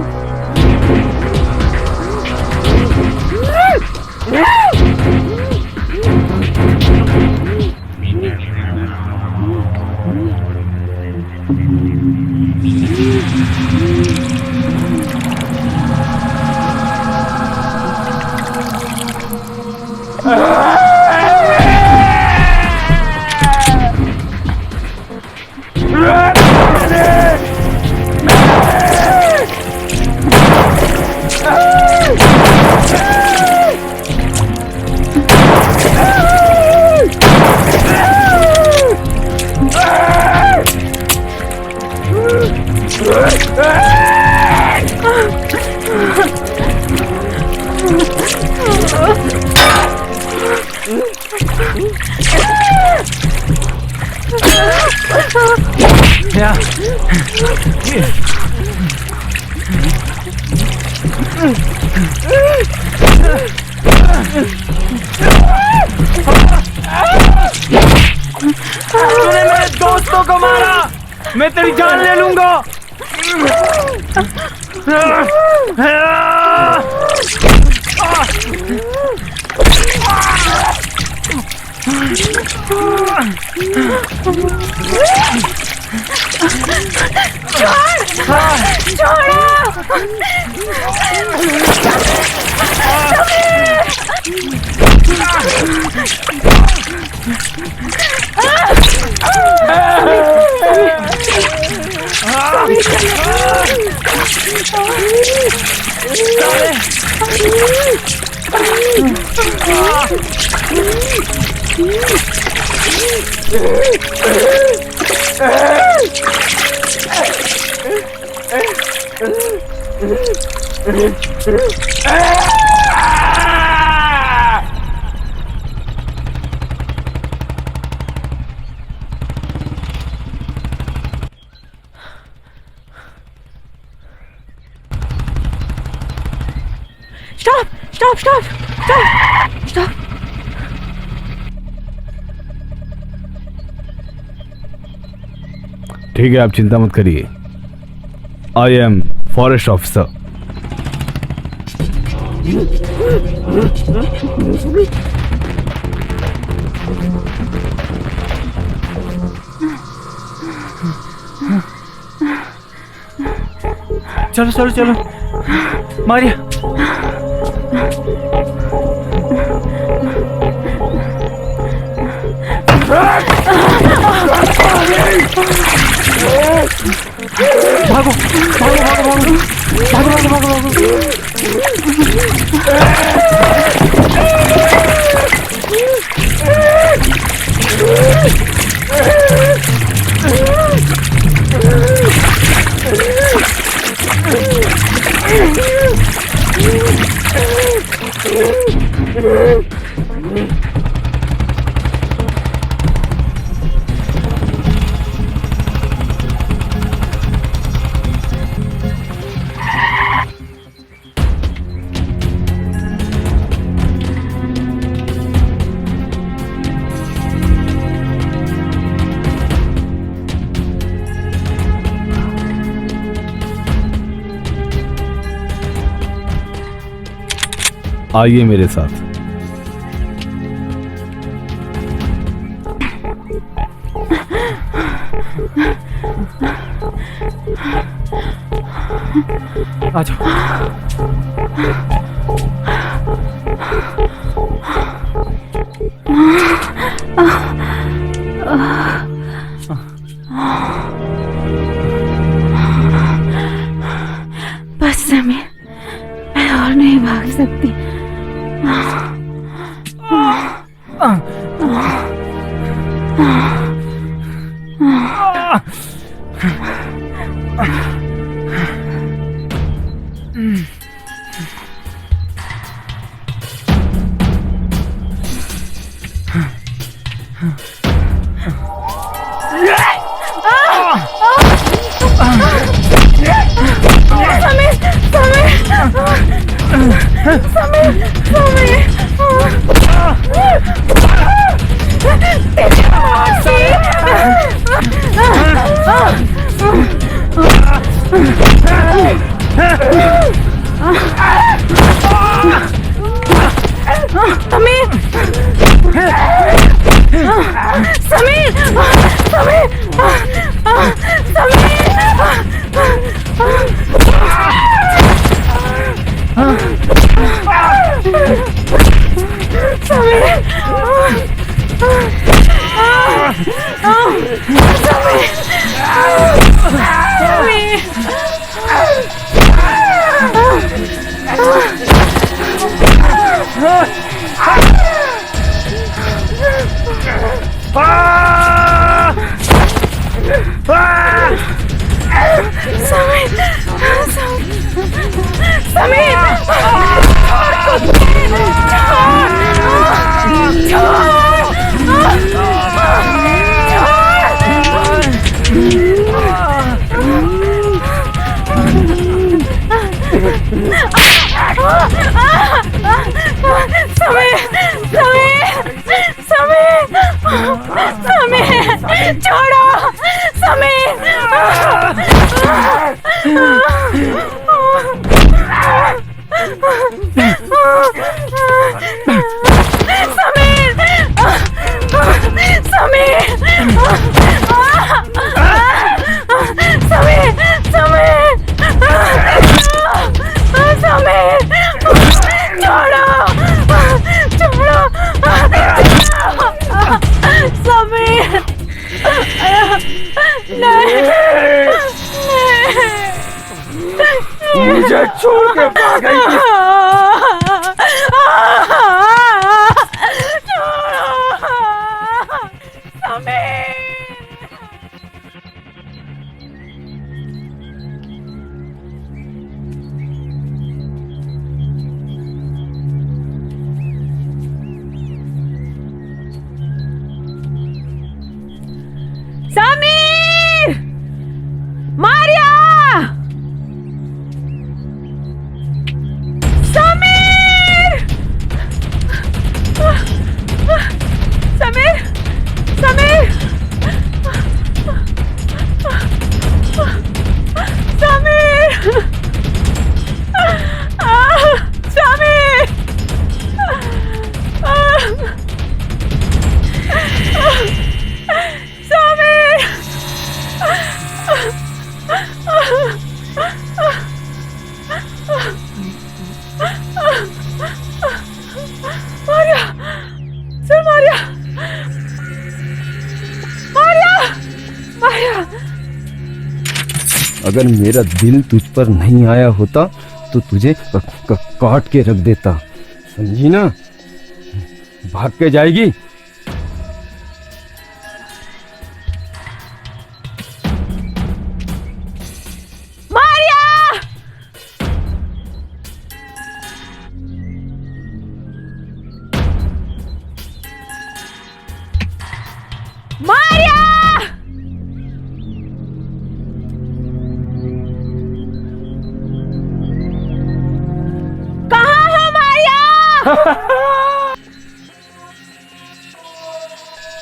तूने मेरे दोस्तों को मारा, मैं तेरी जान ले लूंगा। Stop! ठीक है, आप चिंता मत करिए। I am forest officer. चलो चलो चलो मारिया। भागो भागो भागो भागो भागो भागो भागो। आइए मेरे साथ। आ जाओ। बस समय, मैं और नहीं भाग सकती। मुझे छोड़ के भाग गई थी। समीर! मारिया! समीर! समीर! समीर! समीर! समीर! मारिया! सर मारिया! मारिया! मारिया! अगर मेरा दिल तुझ पर नहीं आया होता तो तुझे काट के रख देता, समझी ना? भाग के जाएगी।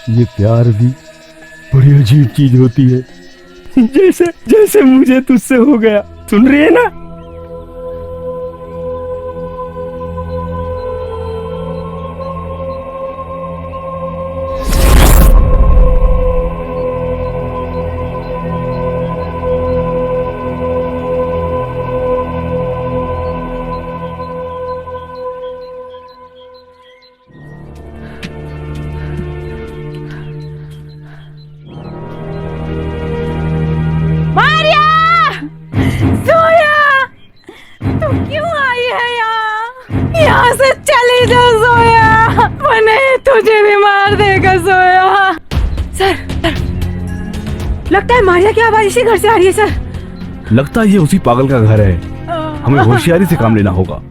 ये प्यार भी बड़ी अजीब चीज होती है, जैसे जैसे मुझे तुझसे हो गया। सुन रही है ना? यहाँ से चली जा सोया, वरना तुझे भी मार देगा सोया। सर, लगता है मारिया की आवाज इसी घर से आ रही है सर। लगता है ये उसी पागल का घर है, हमें होशियारी से काम लेना होगा।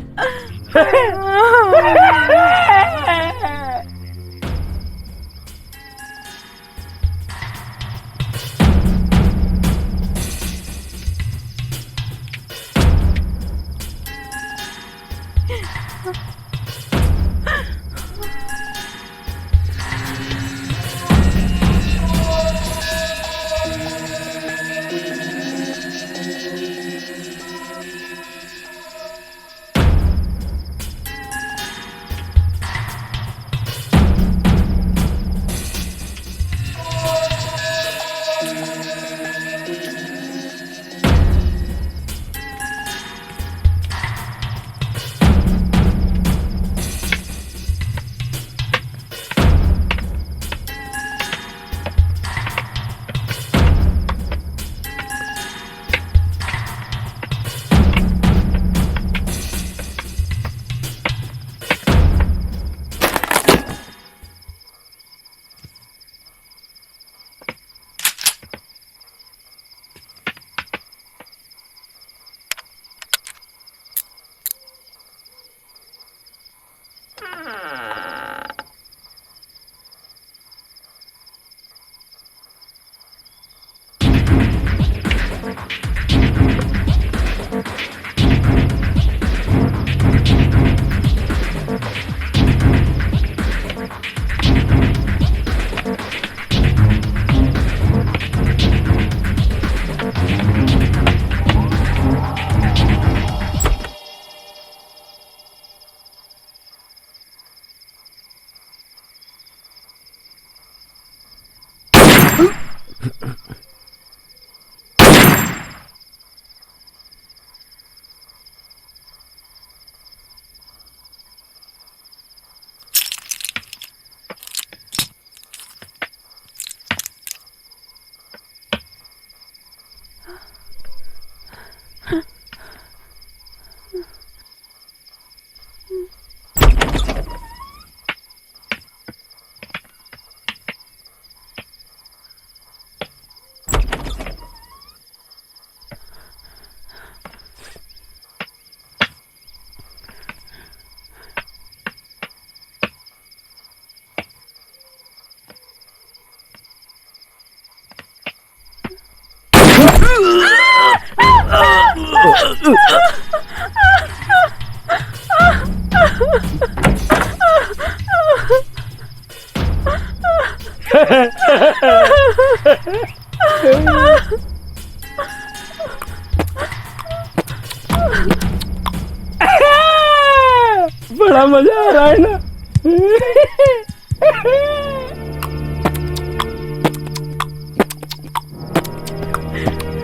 बड़ा मजा आ रहा है ना।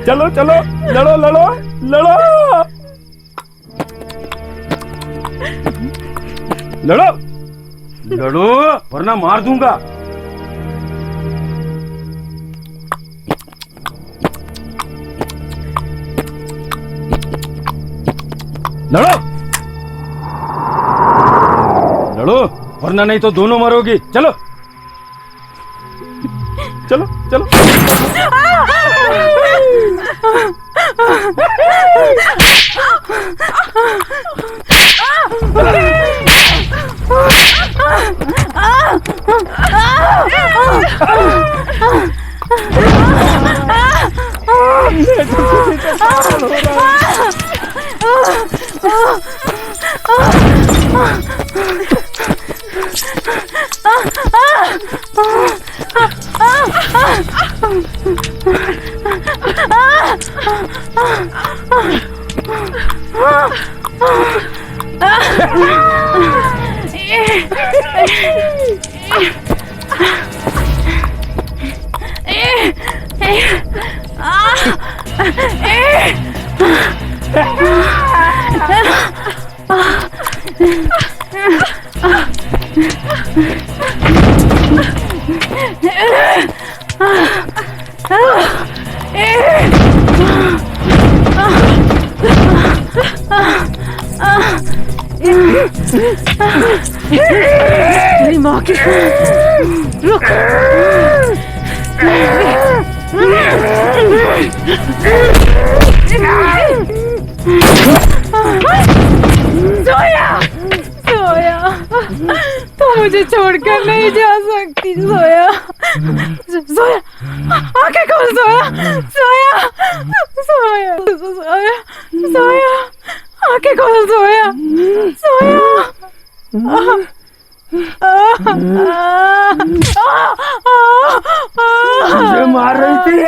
चलो चलो, लड़ो लड़ो लड़ो लड़ो लड़ो, वरना मार दूंगा। लड़ो लड़ो, वरना नहीं तो दोनों मरोगी। चलो चलो चलो। तेरी माँ की रुक। सोया, सोया, तू मुझे छोड़कर नहीं जा सकती। सोया, सोया, आंखें खोल। सोया, सोया, सोया, सोया, सोया, आंखें खोल। सोया, सोया। मुझे मार रही थी।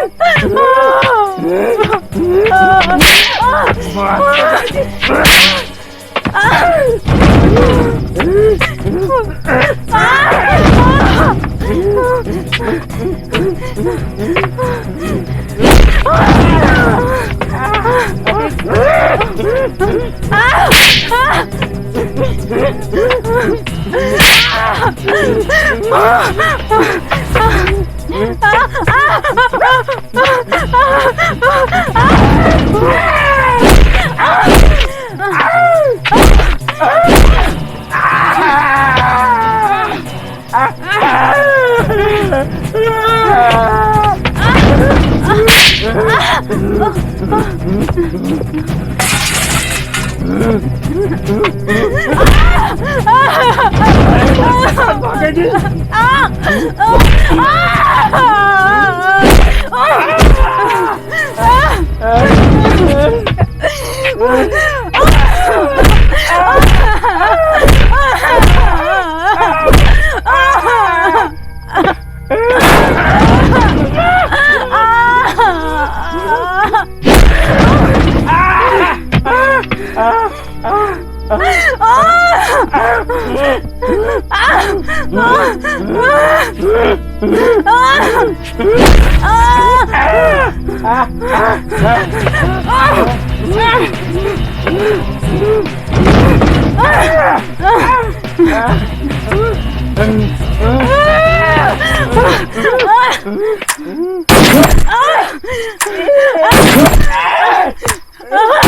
Ah